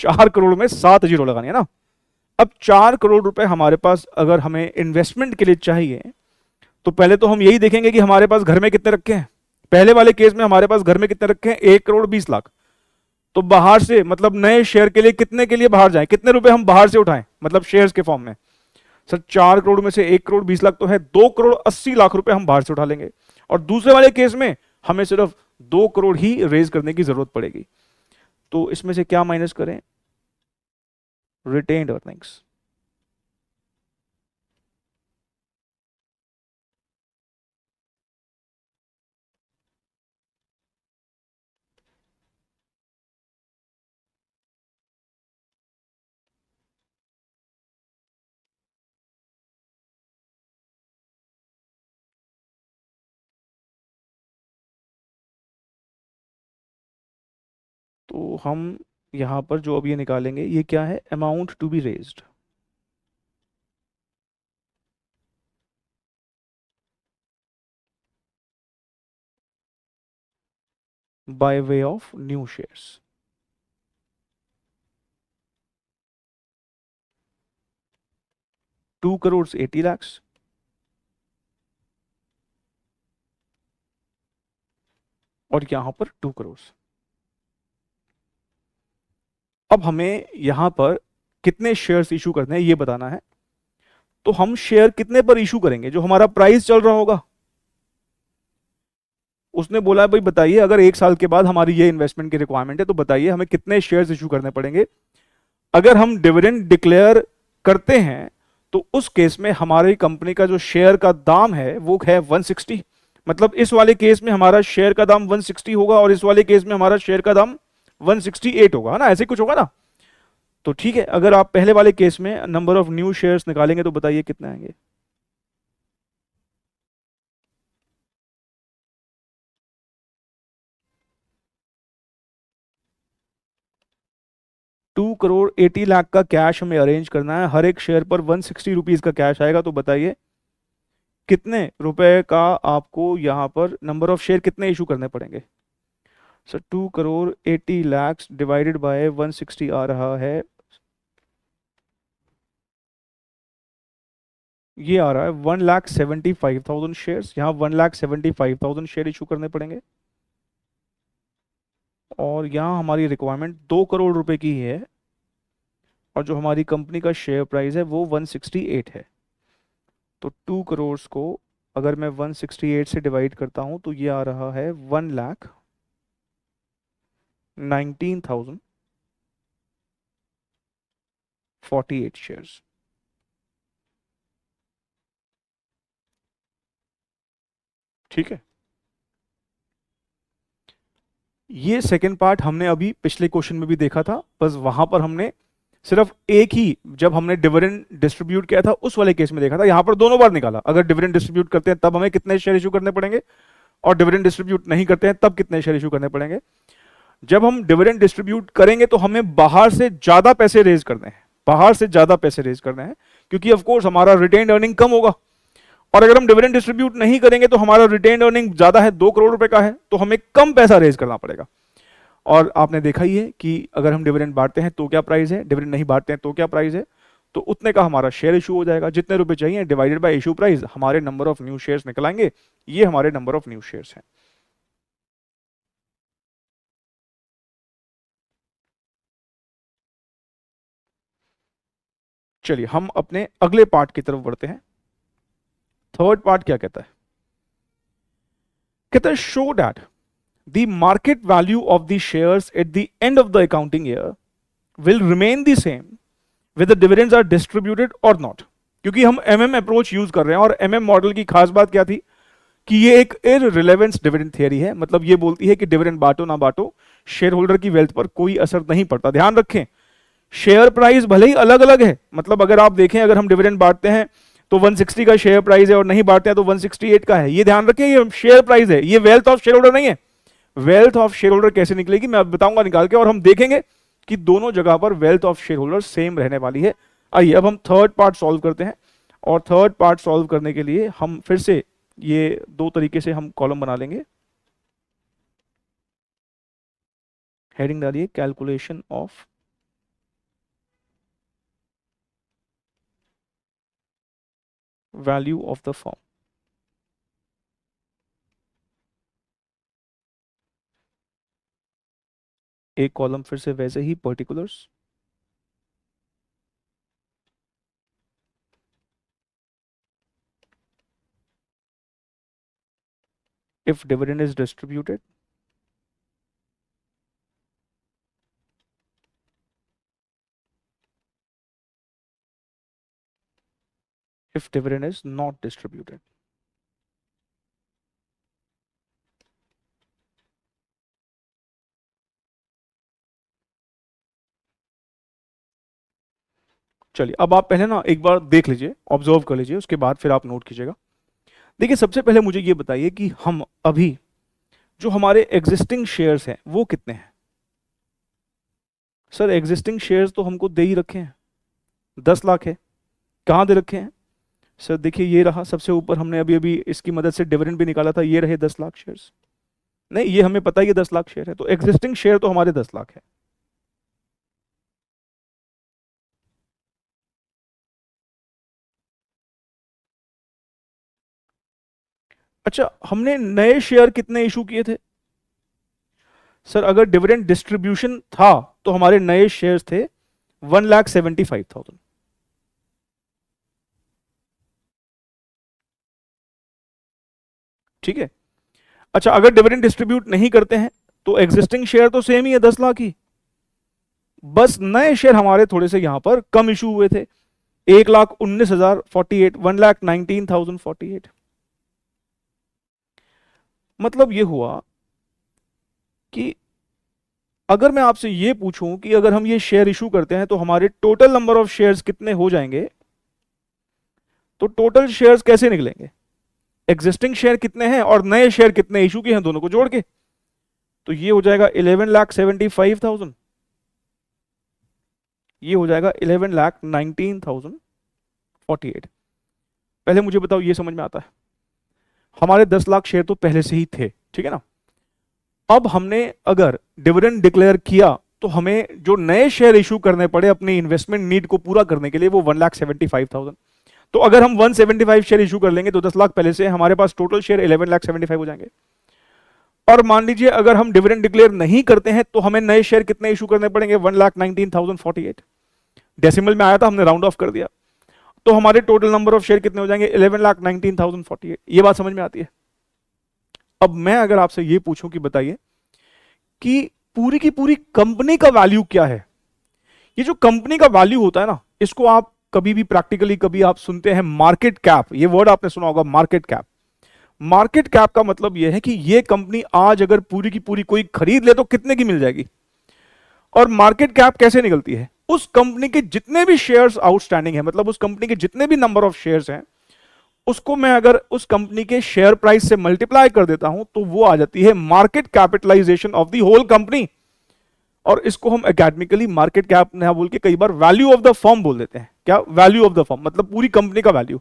Speaker 1: 4 करोड़ में 7 जीरो लगानी है ना। अब 4 करोड़ रुपए हमारे पास अगर हमें इन्वेस्टमेंट के लिए चाहिए तो पहले तो हम यही देखेंगे कि हमारे पास घर में कितने रखे हैं। पहले वाले केस में हमारे पास घर में कितने रखे हैं? 1 करोड़ 20 लाख। तो बाहर से मतलब नए शेयर के लिए कितने के लिए बाहर जाए, कितने रुपए हम बाहर से उठाएं, मतलब शेयर्स के फॉर्म में। सर 4 करोड़ में से 1 करोड़ 20 लाख तो है, 2 करोड़ 80 लाख रुपए हम बाहर से उठा लेंगे। और दूसरे वाले केस में हमें सिर्फ 2 करोड़ ही रेज करने की जरूरत पड़ेगी। तो इसमें से क्या माइनस करें? Retained earnings. तो हम यहाँ पर जो अब ये निकालेंगे, ये क्या है, amount to be raised by way of new shares. 2 crores 80 lakhs और यहां पर 2 crores। अब हमें यहां पर कितने शेयर्स इशू करने हैं ये बताना है। तो हम शेयर कितने पर इशू करेंगे, जो हमारा प्राइस चल रहा होगा। उसने बोला भाई बताइए, अगर 1 साल के बाद हमारी ये इन्वेस्टमेंट की रिक्वायरमेंट है तो बताइए हमें कितने शेयर्स इशू करने पड़ेंगे। अगर हम डिविडेंड डिक्लेयर करते हैं तो उस केस में हमारी कंपनी का जो शेयर का दाम है वो है 160। मतलब इस वाले केस में हमारा शेयर का दाम 160 होगा और इस वाले केस में हमारा शेयर का दाम 168 होगा, है ना, ऐसे कुछ होगा ना। तो ठीक है, अगर आप पहले वाले केस में नंबर ऑफ न्यू शेयर्स निकालेंगे तो बताइए कितने आएंगे। 2 crore 80 लाख का कैश हमें अरेंज करना है, हर एक शेयर पर 160 रुपीज का कैश आएगा। तो बताइए कितने रुपए का आपको यहां पर नंबर ऑफ शेयर कितने इशू करने पड़ेंगे। Sir 2 crore 80 lakhs divided by 160 आ रहा है, ये आ रहा है 1,75,000 शेयर्स। यहाँ 1,75,000 शेयर इशू करने पड़ेंगे और यहाँ हमारी रिक्वायरमेंट 2 करोड़ रुपए की है और जो हमारी कंपनी का शेयर प्राइस है वो 168 है। तो 2 करोड़ को अगर मैं 168 से डिवाइड करता हूं तो ये आ रहा है 1,19,048 शेयर्स। ठीक है, ये सेकेंड पार्ट हमने अभी पिछले क्वेश्चन में भी देखा था, बस वहां पर हमने सिर्फ एक ही, जब हमने डिविडेंड डिस्ट्रीब्यूट किया था उस वाले केस में देखा था। यहां पर दोनों बार निकाला, अगर डिविडेंड डिस्ट्रीब्यूट करते हैं तब हमें कितने शेयर इशू करने पड़ेंगे और डिविडेंड डिस्ट्रीब्यूट नहीं करते हैं तब कितने शेयर इशू करने पड़ेंगे। जब हम डिविडेंड डिस्ट्रीब्यूट करेंगे तो हमें बाहर से ज्यादा पैसे रेज करने हैं, बाहर से ज्यादा पैसे रेज करने हैं, क्योंकि ऑफ कोर्स हमारा रिटेन्ड अर्निंग कम होगा। और अगर हम डिविडेंड डिस्ट्रीब्यूट नहीं करेंगे तो हमारा रिटेन्ड अर्निंग ज्यादा है, 2 करोड़ रुपए का है, तो हमें कम पैसा रेज करना पड़ेगा। और आपने देखा ही है कि अगर हम डिविडेंड बांटते हैं तो क्या प्राइस है, डिविडेंड नहीं बांटते हैं तो क्या प्राइस है। तो उतने का हमारा शेयर इशू हो जाएगा, जितने रुपए चाहिए डिवाइडेड बाय इशू प्राइस, हमारे नंबर ऑफ न्यू शेयर्स निकलाएंगे। ये हमारे नंबर ऑफ न्यू शेयर्स हैं। चलिए हम अपने अगले पार्ट की तरफ बढ़ते हैं। थर्ड पार्ट क्या कहता है, कहता है show that the market value of the shares at the end of the accounting year will remain the same whether dividends are distributed or not। क्योंकि हम एमएम अप्रोच यूज कर रहे हैं और एमएम मॉडल की खास बात क्या थी कि ये एक इररिलेवेंस डिविडेंड थियरी है। मतलब ये बोलती है कि डिविडेंड बांटो ना बांटो, शेयर होल्डर की वेल्थ पर कोई असर नहीं पड़ता। ध्यान रखें, शेयर प्राइस भले ही अलग अलग है, मतलब अगर आप देखें, अगर हम डिविडेंड बांटते हैं तो 160 का शेयर प्राइस है और नहीं बांटते हैं तो 168 का है। ये ध्यान रखें, ये शेयर प्राइस है, ये वेल्थ ऑफ शेयर होल्डर नहीं है। वेल्थ ऑफ शेयर होल्डर कैसे निकलेगी मैं अब बताऊंगा निकाल के, और हम देखेंगे कि दोनों जगह पर wealth of share holder same रहने वाली है। आइए अब हम थर्ड पार्ट सॉल्व करते हैं, और थर्ड पार्ट सॉल्व करने के लिए हम फिर से ये दो तरीके से हम कॉलम बना लेंगे। हेडिंग डालिए calculation of value of the firm. एक कॉलम फिर से वैसे ही particulars, if dividend is distributed, if dividend is not distributed। चलिए अब आप पहले ना एक बार देख लीजिए, ऑब्जर्व कर लीजिए, उसके बाद फिर आप नोट कीजिएगा। देखिए सबसे पहले मुझे ये बताइए कि हम अभी जो हमारे एग्जिस्टिंग शेयर्स हैं वो कितने हैं। सर एग्जिस्टिंग शेयर्स तो हमको दे ही रखे हैं, 10 लाख है। कहाँ दे रखे हैं सर? देखिए ये रहा सबसे ऊपर, हमने अभी अभी इसकी मदद से डिविडेंड भी निकाला था, ये रहे 10 लाख शेयर्स। नहीं, ये हमें पता है ये 10 लाख शेयर है, तो एग्जिस्टिंग शेयर तो हमारे 10 लाख है। अच्छा, हमने नए शेयर कितने इशू किए थे सर? अगर डिविडेंड डिस्ट्रीब्यूशन था तो हमारे नए शेयर्स थे 1,75,000। ठीक है। अच्छा, अगर डिविडेंड डिस्ट्रीब्यूट नहीं करते हैं तो एग्जिस्टिंग शेयर तो सेम ही है, 10 लाख ही। बस नए शेयर हमारे थोड़े से यहां पर कम इशू हुए थे, 1,19,048, 1,19,048। मतलब ये हुआ कि अगर मैं आपसे ये पूछूं कि अगर हम ये शेयर इशू करते हैं तो हमारे टोटल नंबर ऑफ शेयर्स कितने हो जाएंगे, तो टोटल शेयर्स कैसे निकलेंगे? एग्जिस्टिंग शेयर कितने हैं और नए शेयर कितने इशू किए हैं, दोनों को जोड़ के। तो ये हो जाएगा 11,75,000, ये हो जाएगा 11,19,048। पहले मुझे बताओ, ये समझ में आता है? हमारे 10 लाख शेयर तो पहले से ही थे, ठीक है ना। अब हमने अगर डिविडेंड डिक्लेयर किया तो हमें जो नए शेयर इशू करने पड़े अपनी इन्वेस्टमेंट नीड को पूरा करने के लिए, वो 1,75,000। तो अगर हम 175 शेयर इशू कर लेंगे तो 10 लाख पहले से हमारे पास टोटल शेयर 11,75,000 हो जाएंगे। और मान लीजिए अगर हम डिविडेंड डिक्लेयर नहीं करते हैं तो हमें नए शेयर कितने इशू करने पड़ेंगे? 1,19,048। डेसिमल में आया था, हमने राउंड ऑफ कर दिया, तो हमारे टोटल नंबर ऑफ शेयर कितने हो जाएंगे? 11,19,048। ये बात समझ में आती है? अब मैं अगर आपसे ये पूछूं कि बताइए कि पूरी की पूरी कंपनी का वैल्यू क्या है? ये जो कंपनी का वैल्यू होता है ना, इसको आप कभी भी प्रैक्टिकली कभी आप सुनते हैं मार्केट कैप, ये वर्ड आपने सुना होगा, मार्केट कैप। मार्केट कैप का मतलब यह है कि ये कंपनी आज अगर पूरी की पूरी कोई खरीद ले तो कितने की मिल जाएगी। और मार्केट कैप कैसे निकलती है? उस कंपनी के जितने भी शेयर्स आउटस्टैंडिंग है, मतलब उस कंपनी के जितने भी नंबर ऑफ शेयर्स हैं, उसको मैं अगर उस कंपनी के शेयर प्राइस से मल्टीप्लाई कर देता हूं तो वो आ जाती है market capitalization of the whole company. और इसको हम एकेडमिकली मार्केट कैप ना बोल के कई बार वैल्यू ऑफ द फर्म बोल देते हैं। क्या? वैल्यू ऑफ द फर्म, मतलब पूरी कंपनी का वैल्यू।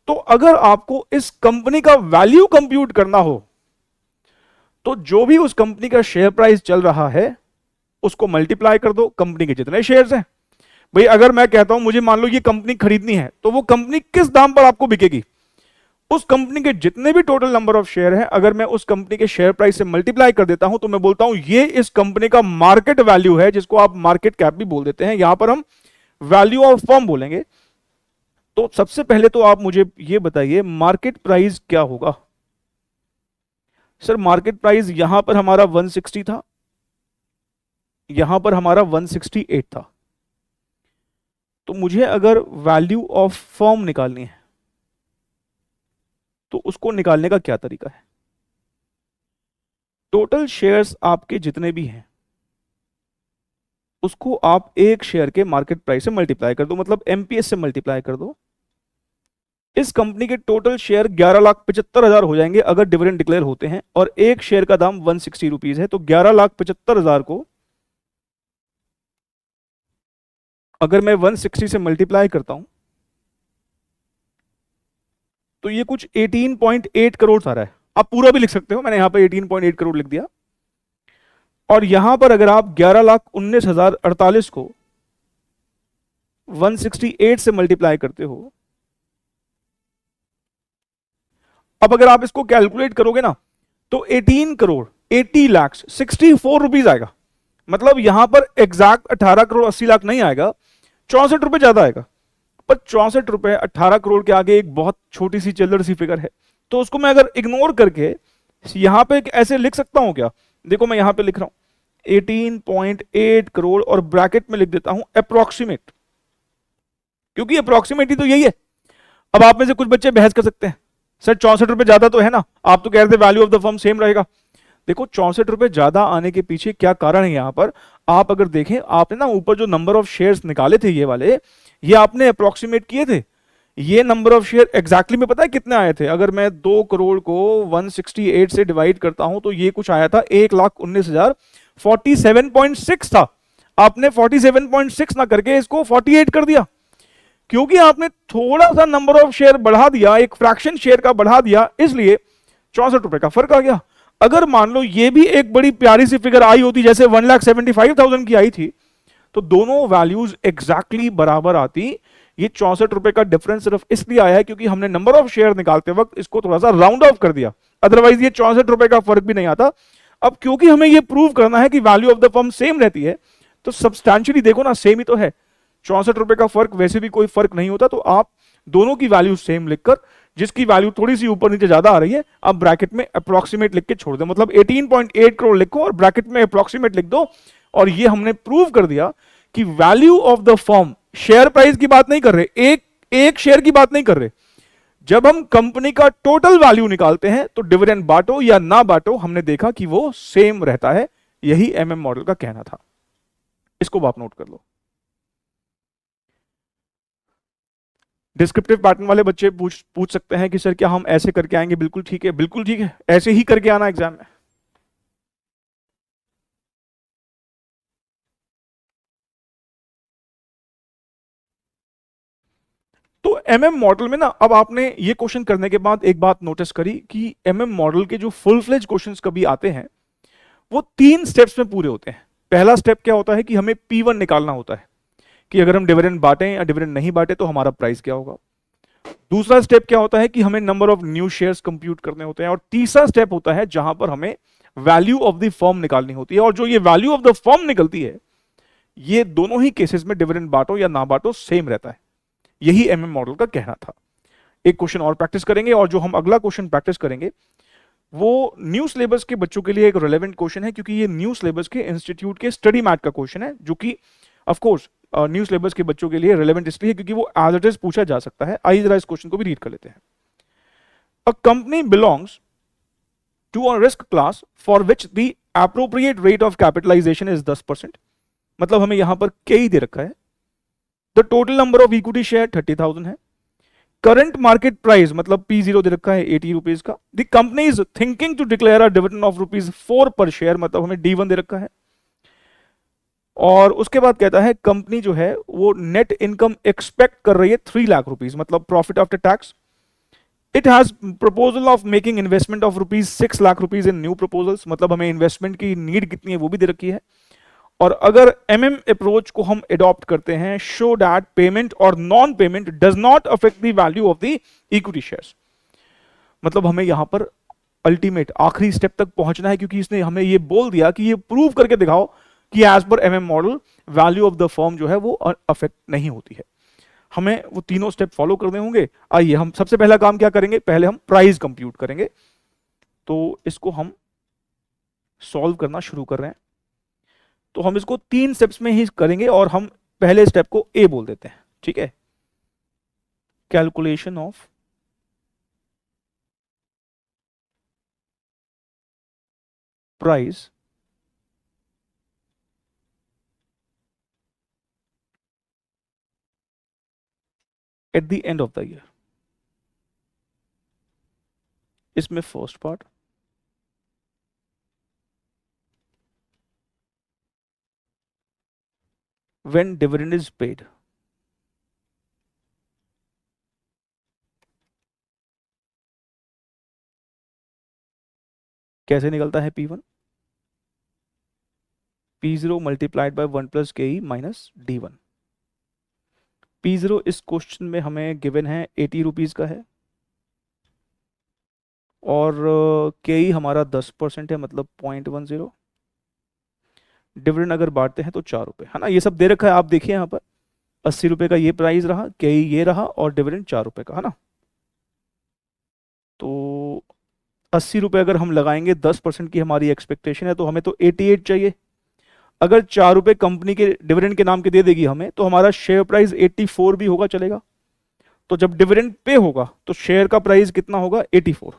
Speaker 1: तो अगर आपको इस कंपनी का वैल्यू कंप्यूट करना हो तो जो भी उस कंपनी का शेयर प्राइस चल रहा है उसको मल्टीप्लाई कर दो कंपनी के जितने शेयर्स हैं। भाई अगर मैं कहता हूं मुझे मान लो ये कंपनी खरीदनी है, तो वो कंपनी किस दाम पर आपको बिकेगी? उस कंपनी के जितने भी टोटल नंबर ऑफ शेयर है, अगर मैं उस कंपनी के शेयर प्राइस से मल्टीप्लाई कर देता हूं तो मैं बोलता हूं ये इस कंपनी का मार्केट वैल्यू है, जिसको आप मार्केट कैप भी बोल देते हैं। यहां पर हम वैल्यू ऑफ फर्म बोलेंगे। तो सबसे पहले तो आप मुझे ये बताइए मार्केट प्राइस क्या होगा? सर मार्केट प्राइस यहां पर हमारा 160 था, यहां पर हमारा 168 था। तो मुझे अगर वैल्यू ऑफ फर्म निकालनी है तो उसको निकालने का क्या तरीका है? टोटल शेयर्स आपके जितने भी हैं उसको आप एक शेयर के मार्केट प्राइस से मल्टीप्लाई कर दो, मतलब एमपीएस से मल्टीप्लाई कर दो। इस कंपनी के टोटल शेयर 11,75,000 हो जाएंगे अगर डिविडेंड डिक्लेयर होते हैं, और एक शेयर का दाम 160 रुपीज है। तो 11,75,000 को अगर मैं 160 से मल्टीप्लाई करता हूं तो ये कुछ 18.8 करोड़ आ रहा है। आप पूरा भी लिख सकते हो, मैंने यहां पर 18.8 करोड़ लिख दिया। और यहां पर अगर आप 11,19,048 को 168 से मल्टीप्लाई करते हो, अब अगर आप इसको कैलकुलेट करोगे ना तो 18 करोड़ 80 लाख 64 रुपीज आएगा। मतलब यहां पर एग्जैक्ट 18 करोड़ 80 लाख नहीं आएगा, 64 रुपए ज्यादा आएगा। पर 64 रुपए 18 करोड़ के आगे एक बहुत छोटी सी चिल्लर सी फिगर है, तो उसको मैं अगर इग्नोर करके यहां पे ऐसे लिख सकता हूं क्या? देखो मैं यहां पे लिख रहा हूं 18.8 करोड़ और ब्रैकेट में लिख देता हूं अप्रोक्सीमेट, क्योंकि अप्रोक्सीमेट ही तो यही है। अब आप में से कुछ बच्चे बहस कर सकते हैं, सर 64 रुपए ज्यादा तो है ना, आप तो कह रहे the value of the firm same रहेगा। देखो 64 रुपए ज्यादा आने के पीछे क्या कारण है? यहां पर आप अगर देखें, आपने ना ऊपर जो नंबर ऑफ शेयर्स निकाले थे ये वाले, ये आपने अप्रोक्सीमेट किए थे। ये नंबर ऑफ शेयर एग्जैक्टली में पता है कितने आए थे? अगर मैं 2 करोड़ को 168 से डिवाइड करता हूं तो ये कुछ आया था 1,19,047.6 था। आपने 47.6 ना करके इसको 48 कर दिया, क्योंकि आपने थोड़ा सा नंबर ऑफ शेयर बढ़ा दिया, एक फ्रैक्शन शेयर का बढ़ा दिया, इसलिए 64 रुपए का फर्क आ गया। अगर मान लो ये भी एक बड़ी प्यारी सी फिगर आई होती जैसे 1,75,000 की आई थी, तो दोनों वैल्यूज एग्जैक्टली बराबर आती। ये 64 रुपए का डिफरेंस सिर्फ इसलिए आया है क्योंकि हमने नंबर ऑफ शेयर निकालते वक्त इसको थोड़ा सा राउंड ऑफ कर दिया, अदरवाइज ये 64 रुपए का फर्क भी नहीं आता। अब क्योंकि हमें ये प्रूव करना है कि value of the firm same रहती है, तो सब्सटैंशियली देखो ना, सेम ही तो है। 64 रुपए का फर्क वैसे भी कोई फर्क नहीं होता, तो आप दोनों की वैल्यू सेम लिखकर, जिसकी वैल्यू थोड़ी सी ऊपर नीचे ज्यादा आ रही है, आप ब्रैकेट में अप्रोक्सीमेट लिख के छोड़ दो, मतलब 18.8 करोड़ लिखो और ब्रैकेट में अप्रोक्सीमेट लिख दो। और ये हमने प्रूव कर दिया कि value of the firm, share price की बात नहीं कर रहे, एक शेयर की बात नहीं कर रहे, जब हम कंपनी का टोटल वैल्यू निकालते हैं तो डिविडेंड बांटो या ना बांटो, हमने देखा कि वो सेम रहता है। यही एमएम मॉडल का कहना था। इसको आप नोट कर लो। डिस्क्रिप्टिव पैटर्न वाले बच्चे पूछ सकते हैं कि सर क्या हम ऐसे करके आएंगे? बिल्कुल ठीक है, बिल्कुल ठीक है, ऐसे ही करके आना एग्जाम में। तो एमएम मॉडल में ना, अब आपने ये क्वेश्चन करने के बाद एक बात नोटिस करी कि एमएम मॉडल के जो फुल फ्लेज क्वेश्चंस कभी आते हैं वो 3 स्टेप्स में पूरे होते हैं। पहला स्टेप क्या होता है कि हमें P1 निकालना होता है कि अगर हम डिविडेंड बांटें या डिविडेंड नहीं बांटे तो हमारा प्राइस क्या होगा। दूसरा स्टेप क्या होता है कि हमें number of new shares compute करने होते हैं। और तीसरा स्टेप होता है जहां पर हमें वैल्यू ऑफ द फर्म निकालनी होती है। और जो ये वैल्यू ऑफ द फर्म निकलती है, ये दोनों ही केसेस में डिविडेंड बांटो या ना बांटो सेम रहता है। यही एमएम मॉडल का कहना था। एक क्वेश्चन और प्रैक्टिस करेंगे, और जो हम अगला क्वेश्चन प्रैक्टिस करेंगे वो न्यू सिलेबस के बच्चों के लिए एक रिलेवेंट क्वेश्चन है, क्योंकि ये न्यू सिलेबस के इंस्टीट्यूट के स्टडी मैट का क्वेश्चन है, जो कि ऑफ कोर्स न्यू सिलेबस के बच्चों के लिए रिलेवेंट इसलिए क्योंकि वो एज इट इज पूछा जा सकता है। आइए जरा इस क्वेश्चन को भी रीड कर लेते हैं। A company belongs to a risk class for which the appropriate rate of capitalization is 10%। मतलब हमें यहां पर के ही दे रखा है। The total number of equity share 30,000 है। करंट मार्केट प्राइस मतलब P0 दे रखा है 80 रुपीज का। The company is thinking to declare a dividend of ₹4 per share, मतलब हमें D1 दे रखा है। और उसके बाद कहता है कंपनी जो है वो नेट इनकम एक्सपेक्ट कर रही है 3 लाख रुपीज, मतलब profit after tax. It has proposal of making investment of ₹6 lakh rupees in new proposals, मतलब हमें इन्वेस्टमेंट की नीड कितनी है वो भी दे रखी है। और अगर एमएम अप्रोच को हम अडॉप्ट करते हैं, शो दैट पेमेंट और non payment does not affect the value of the equity shares. मतलब हमें यहां पर अल्टीमेट आखिरी स्टेप तक पहुंचना है, क्योंकि इसने हमें ये बोल दिया कि ये प्रूव करके दिखाओ कि as per MM model value of the firm जो है वो अफेक्ट नहीं होती है। हमें वो तीनों स्टेप फॉलो करने होंगे। आइए हम सबसे पहला काम क्या करेंगे, पहले हम प्राइस कंप्यूट करेंगे। तो इसको हम सॉल्व करना शुरू कर रहे हैं। तो हम इसको 3 स्टेप्स में ही करेंगे और हम पहले स्टेप को ए बोल देते हैं, ठीक है। Calculation of price at the end of the year. इसमें first part, when dividend is paid. कैसे निकलता है P1? P0 multiplied by 1 plus के ई माइनस D1। P0 इस क्वेश्चन में हमें गिवन है 80 रुपीज का है, और के ई हमारा 10% है, मतलब 0.10। डिविडेंड अगर बांटते हैं तो 4 रुपए, है ना, ये सब दे रखा है। आप देखिए यहाँ पर 80 रुपए का ये प्राइस रहा, के ई ये रहा, और डिविडेंड 4 रुपए का, है ना। तो 80 रुपए अगर हम लगाएंगे, 10% की हमारी एक्सपेक्टेशन है, तो हमें तो 88 चाहिए। अगर 4 रुपए कंपनी के डिविडेंड के नाम के दे देगी हमें, तो हमारा शेयर प्राइस 84 भी होगा, चलेगा। तो जब डिविडेंड पे होगा तो शेयर का प्राइस कितना होगा? 84।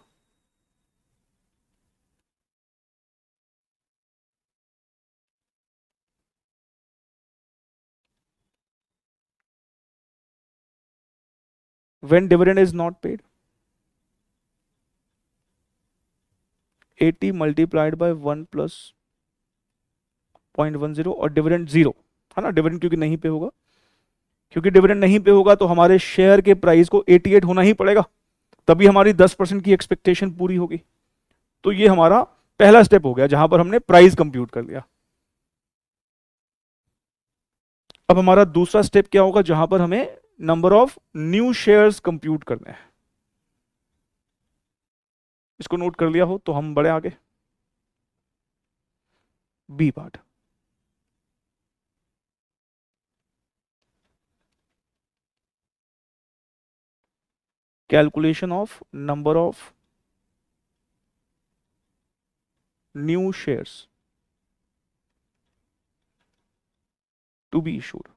Speaker 1: When dividend is not paid, 80 multiplied by 1 plus 0.10 और डिविडेंड 0, है ना, डिविडेंड क्योंकि नहीं पे होगा, क्योंकि डिविडेंड नहीं पे होगा तो हमारे शेयर के प्राइस को 88 होना ही पड़ेगा, तभी हमारी 10% की एक्सपेक्टेशन पूरी होगी। तो ये हमारा पहला स्टेप हो गया जहां पर हमने प्राइस कंप्यूट कर लिया। अब हमारा दूसरा स्टेप क्या होगा, जहां पर हमें number of new shares compute करने हैं। इसको नोट कर लिया हो तो हम बढ़े आगे। B part, calculation of number of new shares to be issued.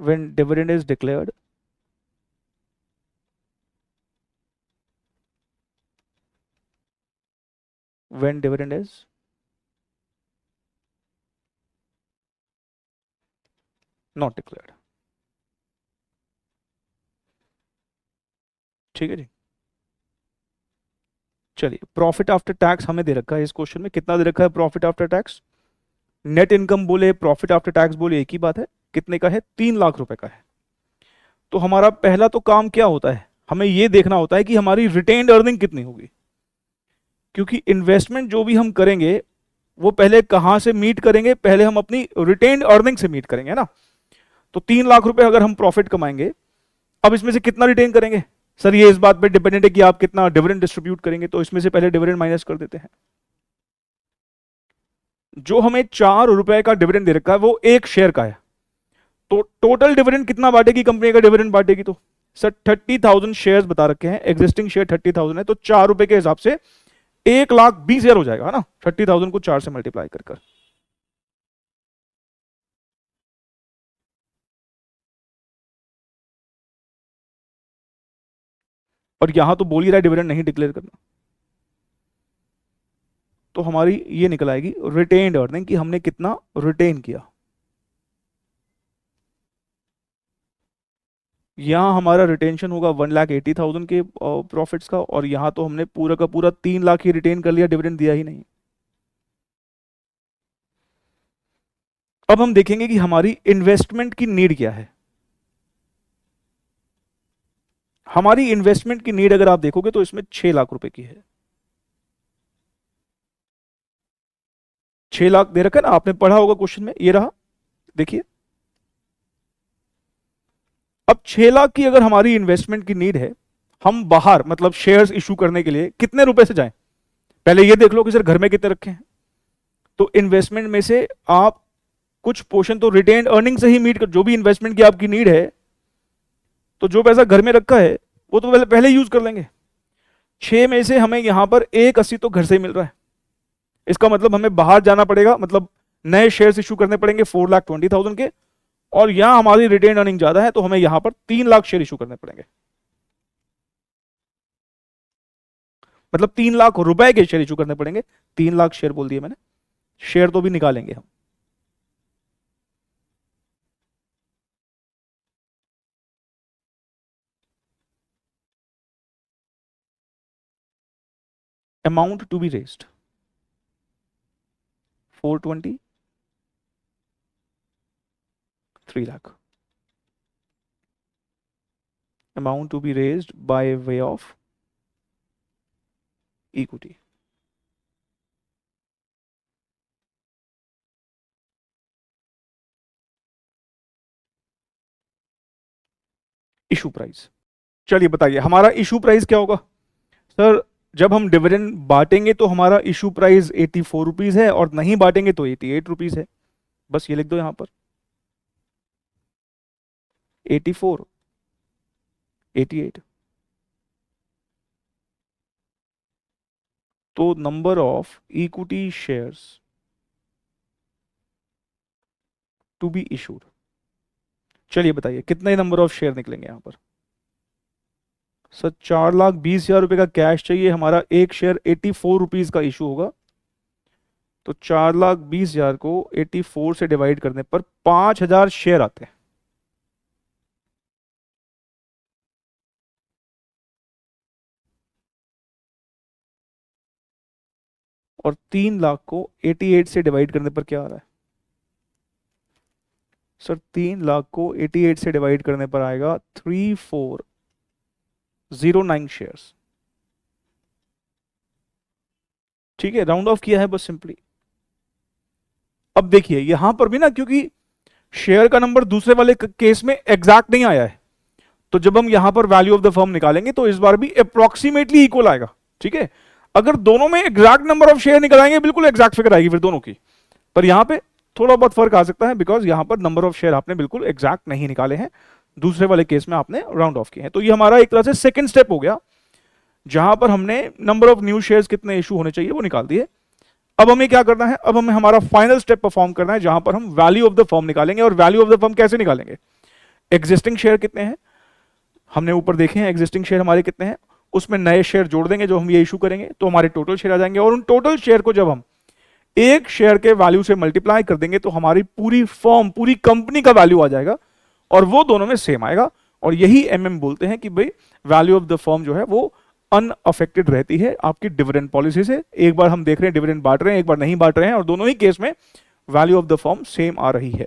Speaker 1: When dividend is declared, when dividend is not declared। ठीक है जी। चलिए, प्रॉफिट आफ्टर टैक्स हमें दे रखा है इस क्वेश्चन में, कितना दे रखा है profit after tax? Net income बोले प्रॉफिट आफ्टर टैक्स बोले एक ही बात है, कितने का है? 3 लाख रुपए का है। तो हमारा पहला तो काम क्या होता है, हमें यह देखना होता है कि हमारी रिटेन्ड अर्निंग कितनी होगी, क्योंकि इन्वेस्टमेंट जो भी हम करेंगे वो पहले कहां से मीट करेंगे, पहले हम अपनी रिटेन्ड अर्निंग से मीट करेंगे ना। तो 3 लाख रुपए अगर हम प्रॉफिट कमाएंगे, अब इसमें से कितना रिटेन करेंगे? सर ये इस बात पे डिपेंडेंट है कि आप कितना डिविडेंड डिस्ट्रीब्यूट करेंगे, तो इसमें से पहले डिविडेंड माइनस कर देते हैं। जो हमें 4 रुपए का डिविडेंड दे रखा है वो एक शेयर का है, तो टोटल डिविडेंड कितना बांटेगी कंपनी का डिविडेंड बांटेगी? तो सर 30,000 शेयर्स बता रखे हैं, एग्जिस्टिंग शेयर 30,000 है, तो 4 रुपए के हिसाब से 1,20,000 हो जाएगा ना, 30,000 को 4 से मल्टीप्लाई कर। और यहां तो बोल ही रहा है डिविडेंड नहीं डिक्लेयर करना, तो हमारी ये निकल आएगी रिटेन्ड अर्निंग कि हमने कितना रिटेन किया। यहाँ हमारा रिटेंशन होगा 1,80,000 के प्रॉफिट्स का, और यहाँ तो हमने पूरा का पूरा 3 लाख ही रिटेन कर लिया, डिविडेंड दिया ही नहीं। अब हम देखेंगे कि हमारी इन्वेस्टमेंट की नीड क्या है। हमारी इन्वेस्टमेंट की नीड अगर आप देखोगे तो इसमें 6 लाख रुपए की है। 6 लाख दे रखा है ना, आपने पढ़ा होगा क्वेश्चन में, ये रहा देखिए। अब 6 लाख की अगर हमारी इन्वेस्टमेंट की नीड है, हम बाहर मतलब शेयर्स इशू करने के लिए कितने रुपए से जाएं? पहले ये देख लो कि सर घर में कितने रखे हैं। तो इन्वेस्टमेंट में से आप कुछ पोर्शन तो रिटेन अर्निंग से ही मीट कर, जो भी इन्वेस्टमेंट की आपकी नीड है, तो जो पैसा घर में रखा है वो तो पहले यूज कर लेंगे। 6 में से हमें यहां पर 1,80 तो घर से ही मिल रहा है, इसका मतलब हमें बाहर जाना पड़ेगा, मतलब नए शेयर्स इशू करने पड़ेंगे 4,20,000 के, और यहां हमारी रिटेन अर्निंग ज्यादा है तो हमें यहां पर 3 लाख शेयर इशू करने पड़ेंगे, मतलब 3 लाख रुपए के शेयर इशू करने पड़ेंगे। 3 लाख शेयर बोल दिए मैंने, शेयर तो भी निकालेंगे हम। Amount to be raised 420, 3 lakh. Amount to be raised by way of equity. Issue price, चलिए बताइए हमारा इशू प्राइस क्या होगा? सर जब हम डिविडेंड बांटेंगे तो हमारा इशू प्राइस 84 रुपीज है, और नहीं बांटेंगे तो 88 रुपीज है। बस ये लिख दो यहां पर 84, 88। तो number of equity shares to be issued, चलिए बताइए कितने नंबर ऑफ शेयर निकलेंगे यहां पर? सर 4,20,000 रुपए का कैश चाहिए, हमारा एक शेयर 84 रुपीज का इशू होगा, तो 4,20,000 को 84 से डिवाइड करने पर 5,000 शेयर आते हैं। और 3 लाख को 88 से डिवाइड करने पर क्या आ रहा है सर? 3 लाख को 88 से डिवाइड करने पर आएगा 3409 शेयर्स। ठीक है, राउंड ऑफ किया है बस सिंपली। अब देखिए यहां पर भी ना, क्योंकि शेयर का नंबर दूसरे वाले केस में एग्जैक्ट नहीं आया है, तो जब हम यहां पर वैल्यू ऑफ द फर्म निकालेंगे तो इस बार भी अप्रोक्सीमेटली इक्वल आएगा। ठीक है, अगर दोनों में एग्जैक्ट नंबर ऑफ शेयर निकलाएंगे बिल्कुल एग्जैक्ट फिगर आएगी फिर दोनों की, पर यहां पे थोड़ा बहुत फर्क आ सकता है, बिकॉज यहां पर नंबर ऑफ शेयर आपने बिल्कुल एग्जैक्ट नहीं निकाले हैं, दूसरे वाले केस में आपने राउंड ऑफ किए हैं। तो ये हमारा एक तरह से सेकंड स्टेप हो गया, जहां पर हमने नंबर ऑफ न्यू शेयर्स कितने इशू होने चाहिए वो निकाल दिए। अब हमें क्या करना है, अब हमें हमारा फाइनल स्टेप परफॉर्म करना है, जहां पर हम वैल्यू ऑफ द फर्म निकालेंगे। और वैल्यू ऑफ द फर्म कैसे निकालेंगे? एग्जिस्टिंग शेयर कितने हैं हमने ऊपर देखे हैं, एग्जिस्टिंग शेयर हमारे कितने हैं, उसमें नए शेयर जोड़ देंगे जो हम ये इशू करेंगे, तो हमारे टोटल शेयर आ जाएंगे। और उन टोटल शेयर को जब हम एक शेयर के वैल्यू से मल्टीप्लाई कर देंगे तो हमारी पूरी फर्म, पूरी कंपनी का वैल्यू आ जाएगा, और वो दोनों में सेम आएगा। और यही एमएम बोलते हैं कि भाई वैल्यू ऑफ द फर्म जो है वो अनअफेक्टेड रहती है आपकी डिविडेंड पॉलिसी से। एक बार हम देख रहे हैं डिविडेंड बांट रहे हैं, एक बार नहीं बांट रहे हैं, और दोनों ही केस में value of the firm same आ रही है।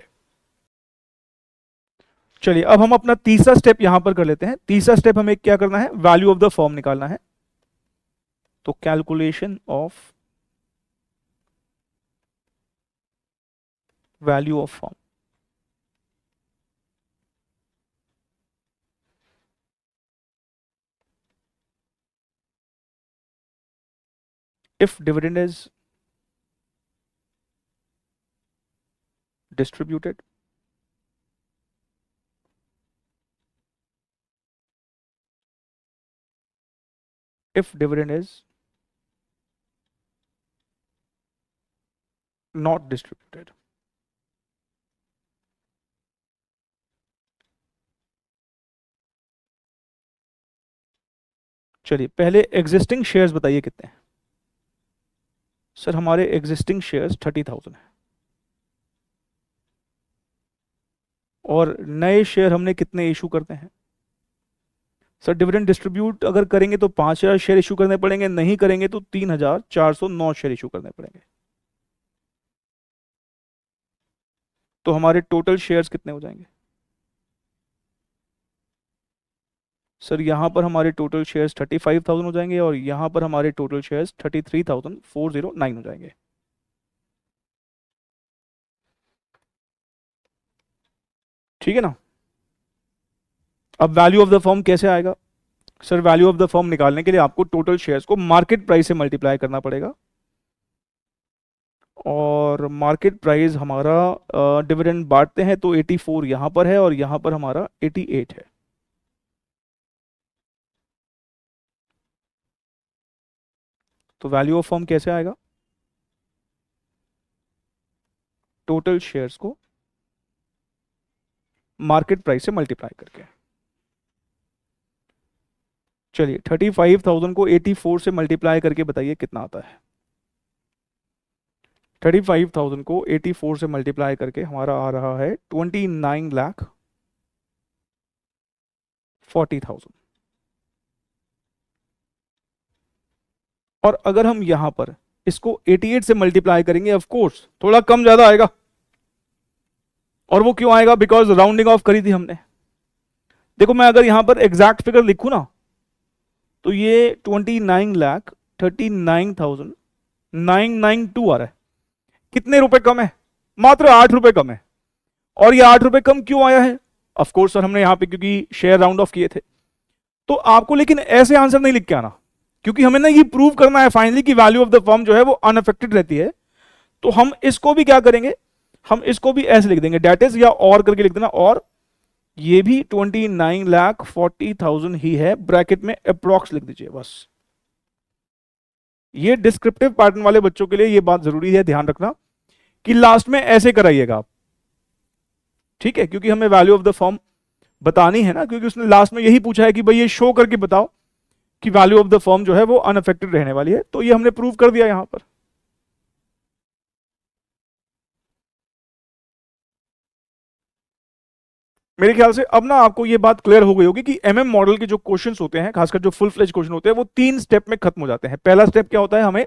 Speaker 1: चलिए अब हम अपना तीसरा स्टेप यहां पर कर लेते हैं। तीसरा स्टेप हमें क्या करना है, वैल्यू ऑफ द फर्म निकालना है। तो calculation of value of firm. if dividend is distributed, if dividend is not distributed, चलिए पहले एग्जिस्टिंग शेयर्स बताइए कितने हैं? सर हमारे एग्जिस्टिंग शेयर्स 30,000 है, और नए शेयर हमने कितने इशू करते हैं? सर डिविडेंड डिस्ट्रीब्यूट अगर करेंगे तो 5,000 शेयर इशू करने पड़ेंगे, नहीं करेंगे तो 3,409 शेयर इशू करने पड़ेंगे। तो हमारे टोटल शेयर्स कितने हो जाएंगे? सर यहां पर हमारे टोटल शेयर्स 35,000 हो जाएंगे, और यहां पर हमारे टोटल शेयर्स 33,409 हो जाएंगे। ठीक है ना? अब वैल्यू ऑफ द फर्म कैसे आएगा? Sir value of the firm निकालने के लिए आपको टोटल शेयर्स को मार्केट प्राइस से मल्टीप्लाई करना पड़ेगा, और मार्केट प्राइस हमारा डिविडेंड बांटते हैं तो 84 यहां पर है, और यहां पर हमारा 88 है। तो वैल्यू ऑफ फर्म कैसे आएगा? टोटल शेयर्स को मार्केट प्राइस से मल्टीप्लाई करके। चलिए 35,000 को 84 से मल्टीप्लाई करके बताइए कितना आता है? 35,000 को 84 से मल्टीप्लाई करके हमारा आ रहा है 29,40,000। और अगर हम यहां पर इसको 88 से मल्टीप्लाई करेंगे, ऑफ कोर्स थोड़ा कम ज्यादा आएगा, और वो क्यों आएगा? बिकॉज राउंडिंग ऑफ करी थी हमने। देखो मैं अगर यहां पर एग्जैक्ट फिगर लिखूं ना, तो ये 29,39,992 आ रहा है। कितने रुपए कम है? मात्र 8 रुपए कम है। और ये 8 रुपए कम क्यों आया है? ऑफ कोर्स सर हमने यहां पे क्योंकि शेयर राउंड ऑफ किए थे। तो आपको लेकिन ऐसे आंसर नहीं लिख के आना, क्योंकि हमें ना ये प्रूव करना है फाइनली कि वैल्यू ऑफ द फर्म जो है वो अनअफेक्टेड रहती है। तो हम इसको भी क्या करेंगे, हम इसको भी ऐसे लिख देंगे, डेट इज, या और करके लिख देना, और ये भी 29,40,000 ही है, ब्रैकेट में अप्रोक्स लिख दीजिए बस। ये डिस्क्रिप्टिव पैटर्न वाले बच्चों के लिए ये बात जरूरी है, ध्यान रखना कि लास्ट में ऐसे कराइएगा आप। ठीक है, क्योंकि हमें वैल्यू ऑफ द फर्म बतानी है ना, क्योंकि उसने लास्ट में यही पूछा है कि भाई ये शो करके बताओ कि वैल्यू ऑफ द फर्म जो है वो अनअफेक्टेड रहने वाली है, तो ये हमने प्रूव कर दिया यहां पर। मेरे ख्याल से अब ना आपको ये बात क्लियर हो गई होगी कि एमएम मॉडल के जो क्वेश्चंस होते हैं, खासकर जो फुल फ्लेज क्वेश्चन होते हैं, वो 3 स्टेप में खत्म हो जाते हैं। पहला स्टेप क्या होता है, हमें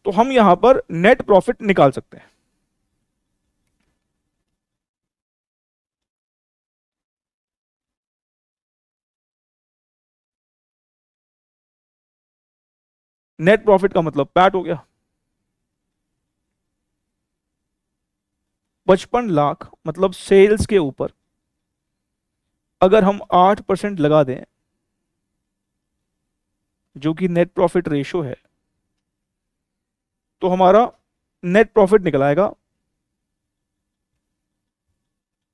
Speaker 1: तो हम यहां पर नेट प्रॉफिट निकाल सकते हैं। नेट प्रॉफिट का मतलब पैट हो गया। 55 लाख मतलब सेल्स के ऊपर अगर हम 8% लगा दें, जो कि नेट प्रॉफिट रेशो है, तो हमारा नेट प्रॉफिट निकल आएगा,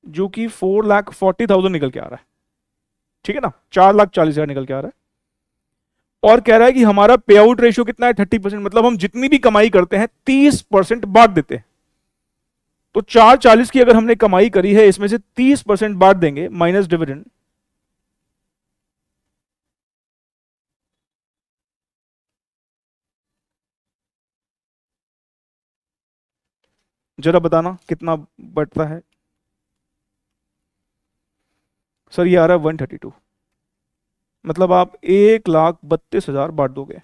Speaker 1: जो कि 4,40,000 निकल के आ रहा है। ठीक है ना, 4,40,000 निकल के आ रहा है। और कह रहा है कि हमारा पे आउट रेशियो कितना है, 30%, मतलब हम जितनी भी कमाई करते हैं 30% बांट देते हैं। तो 4,40 की अगर हमने कमाई करी है, इसमें से 30% बांट देंगे माइनस डिविडेंड, जरा बताना कितना बढ़ता है। सर ये आ रहा है 132, मतलब आप 1,32,000 बांट दोगे।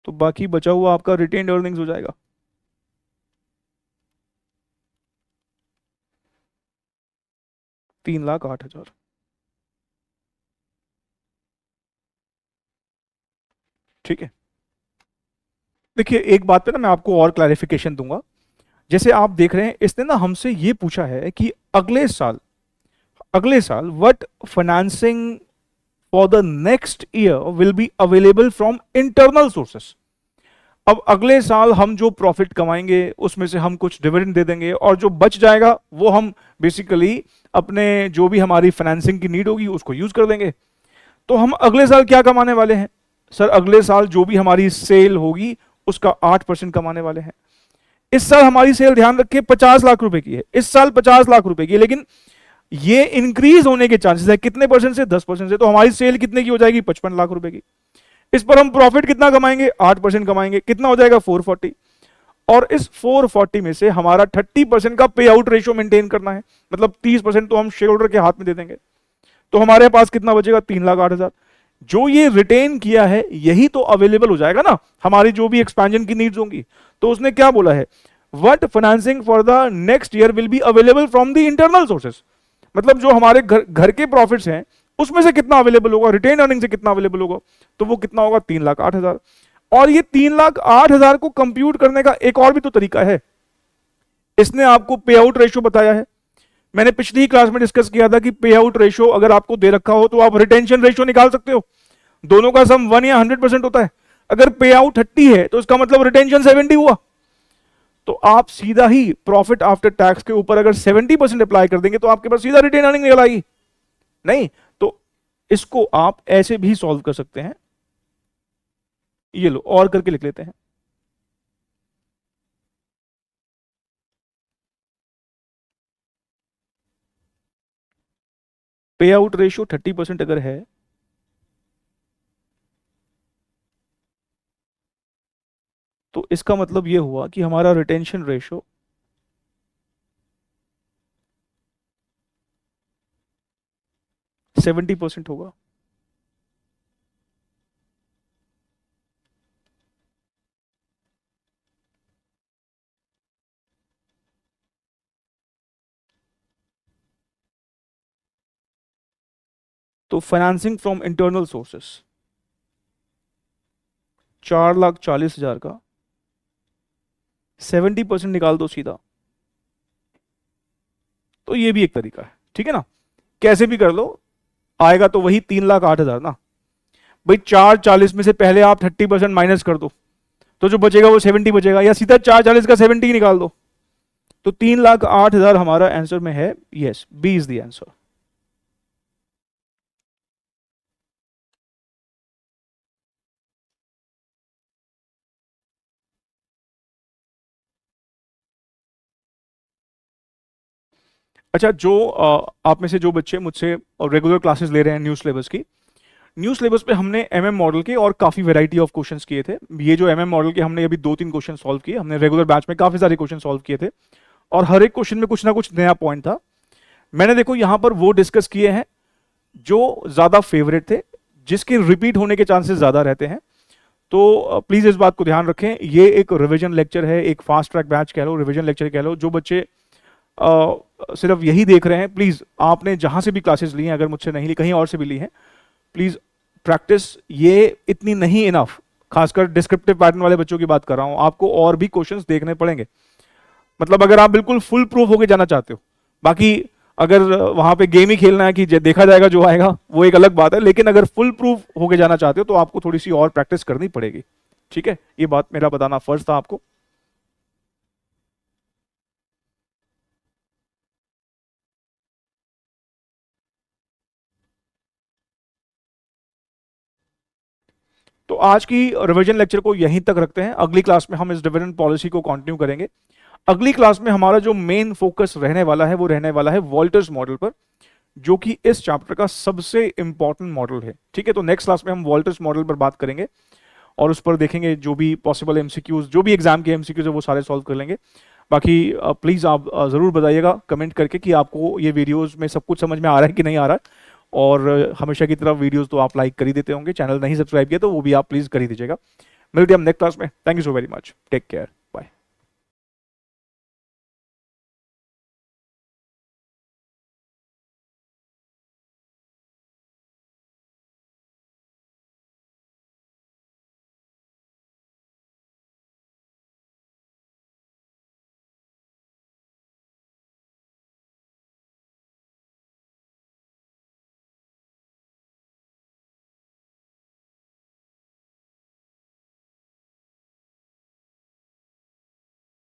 Speaker 1: तो बाकी बचा हुआ आपका रिटेन्ड अर्निंग्स हो जाएगा। तीन लाख आठ हजार ठीक है। देखिए एक बात पे ना मैं आपको और क्लैरिफिकेशन दूंगा। जैसे आप देख रहे हैं, इसने ना हमसे ये पूछा है कि अगले साल what financing for the next year will be available from internal sources. अब अगले साल हम जो प्रॉफिट कमाएंगे उसमें से हम कुछ डिविडेंड दे देंगे, और जो बच जाएगा वो हम बेसिकली अपने जो भी हमारी फाइनेंसिंग की नीड होगी उसको यूज कर देंगे। तो हम अगले साल क्या कमाने वाले हैं? सर अगले साल जो भी हमारी सेल होगी उसका 8% कमाने वाले हैं। इस साल हमारी सेल ध्यान रखिए 50 लाख रुपए की है, इस साल 50 लाख रुपए की है, लेकिन ये इंक्रीज होने के चांसेस है कितने परसेंट से? 10% से। तो हमारी सेल कितने की हो जाएगी? 55 लाख रुपए की। इस पर हम प्रॉफिट कितना कमाएंगे? 8% कमाएंगे। कितना हो जाएगा? 440। और इस 440 में से हमारा 30% का पे आउट रेशियो मेंटेन करना है, मतलब 30% तो हम शेयर होल्डर के हाथ में दे देंगे। तो हमारे पास कितना बचेगा? 3,08,000। जो ये रिटेन किया है यही तो अवेलेबल हो जाएगा ना हमारी जो भी एक्सपेंशन की नीड्स होंगी। तो उसने क्या बोला है? What financing for the next year will be available from the internal sources, मतलब जो हमारे घर के प्रॉफिट्स हैं उसमें से कितना अवेलेबल होगा, रिटेन अर्निंग से कितना अवेलेबल होगा, तो वो कितना होगा? 3,08,000। और ये 3,08,000 को कंप्यूट करने का एक और भी तो तरीका है। इसने आपको पे आउट रेशियो बताया है। मैंने पिछली ही क्लास में डिस्कस किया था कि पे आउट रेशियो अगर आपको दे रखा हो तो आप रिटेंशन रेशियो निकाल सकते हो। दोनों का सम 1 या 100% होता है। अगर पे आउट 30 है तो इसका मतलब रिटेंशन 70 हुआ। तो आप सीधा ही प्रॉफिट आफ्टर टैक्स के ऊपर अगर 70% अप्लाई कर देंगे तो आपके पास सीधा रिटेन अर्निंग निकल आएगी। नहीं तो इसको आप ऐसे भी सॉल्व कर सकते हैं। ये लो और करके लिख लेते हैं। पे आउट रेशियो 30% अगर है तो इसका मतलब यह हुआ कि हमारा रिटेंशन रेशियो 70% होगा। तो फाइनेंसिंग फ्रॉम इंटरनल सोर्सेस 4,40,000 का 70% निकाल दो सीधा। तो ये भी एक तरीका है, ठीक है ना। कैसे भी कर लो, आएगा तो वही 3,08,000 ना। भाई 4,40 में से पहले आप 30% माइनस कर दो तो जो बचेगा वो 70 बचेगा, या सीधा 4,40 का 70 निकाल दो। तो 3,08,000 हमारा आंसर में है। Yes, B is the answer. अच्छा, जो आप में से जो बच्चे मुझसे रेगुलर क्लासेस ले रहे हैं न्यू सिलेबस की, न्यू सिलेबस पे हमने एमएम मॉडल के और काफी वैरायटी ऑफ क्वेश्चंस किए थे। ये जो एमएम मॉडल के हमने अभी 2-3 क्वेश्चन सॉल्व किए, हमने रेगुलर बैच में काफी सारे क्वेश्चन सॉल्व किए थे, और हर एक क्वेश्चन में कुछ ना कुछ नया पॉइंट था। मैंने देखो यहां पर वो डिस्कस किए हैं जो ज़्यादा फेवरेट थे, जिसके रिपीट होने के चांसेस ज़्यादा रहते हैं। तो प्लीज़ इस बात को ध्यान रखें, ये एक रिवीजन लेक्चर है, एक फास्ट ट्रैक बैच कह लो, रिवीजन लेक्चर कह लो। जो बच्चे सिर्फ यही देख रहे हैं, प्लीज़ आपने जहाँ से भी क्लासेस ली हैं, अगर मुझसे नहीं ली, कहीं और से भी ली हैं, प्लीज़ प्रैक्टिस ये इतनी नहीं इनफ। खासकर डिस्क्रिप्टिव पैटर्न वाले बच्चों की बात कर रहा हूँ, आपको और भी क्वेश्चंस देखने पड़ेंगे। मतलब अगर आप बिल्कुल फुल प्रूफ होके जाना चाहते हो, बाकी अगर वहां पे गेम ही खेलना है कि देखा जाएगा जो आएगा, वो एक अलग बात है। लेकिन अगर फुल प्रूफ होके जाना चाहते हो तो आपको थोड़ी सी और प्रैक्टिस करनी पड़ेगी। ठीक है, ये बात मेरा बताना फर्ज था आपको। तो आज की रिवीजन लेक्चर को यहीं तक रखते हैं। अगली क्लास में हम इस डिविडेंड पॉलिसी को कंटिन्यू करेंगे। अगली क्लास में हमारा जो मेन फोकस रहने वाला है वो रहने वाला है वॉल्टर्स मॉडल पर, जो कि इस चैप्टर का सबसे इंपॉर्टेंट मॉडल है। ठीक है, तो नेक्स्ट क्लास में हम वॉल्टर्स मॉडल पर बात करेंगे और उस पर देखेंगे जो भी पॉसिबल एमसीक्यूज, जो भी एग्जाम के एमसीक्यूज है वो सारे सॉल्व कर लेंगे। बाकी प्लीज़ आप ज़रूर बताइएगा कमेंट करके कि आपको ये वीडियोस में सब कुछ समझ में आ रहा है कि नहीं आ रहा है। और हमेशा की तरह वीडियोस तो आप लाइक कर ही देते होंगे, चैनल नहीं सब्सक्राइब किया तो वो भी आप प्लीज़ कर ही दीजिएगा। मिलते हैं हम नेक्स्ट क्लास में। Thank you so very much, take care.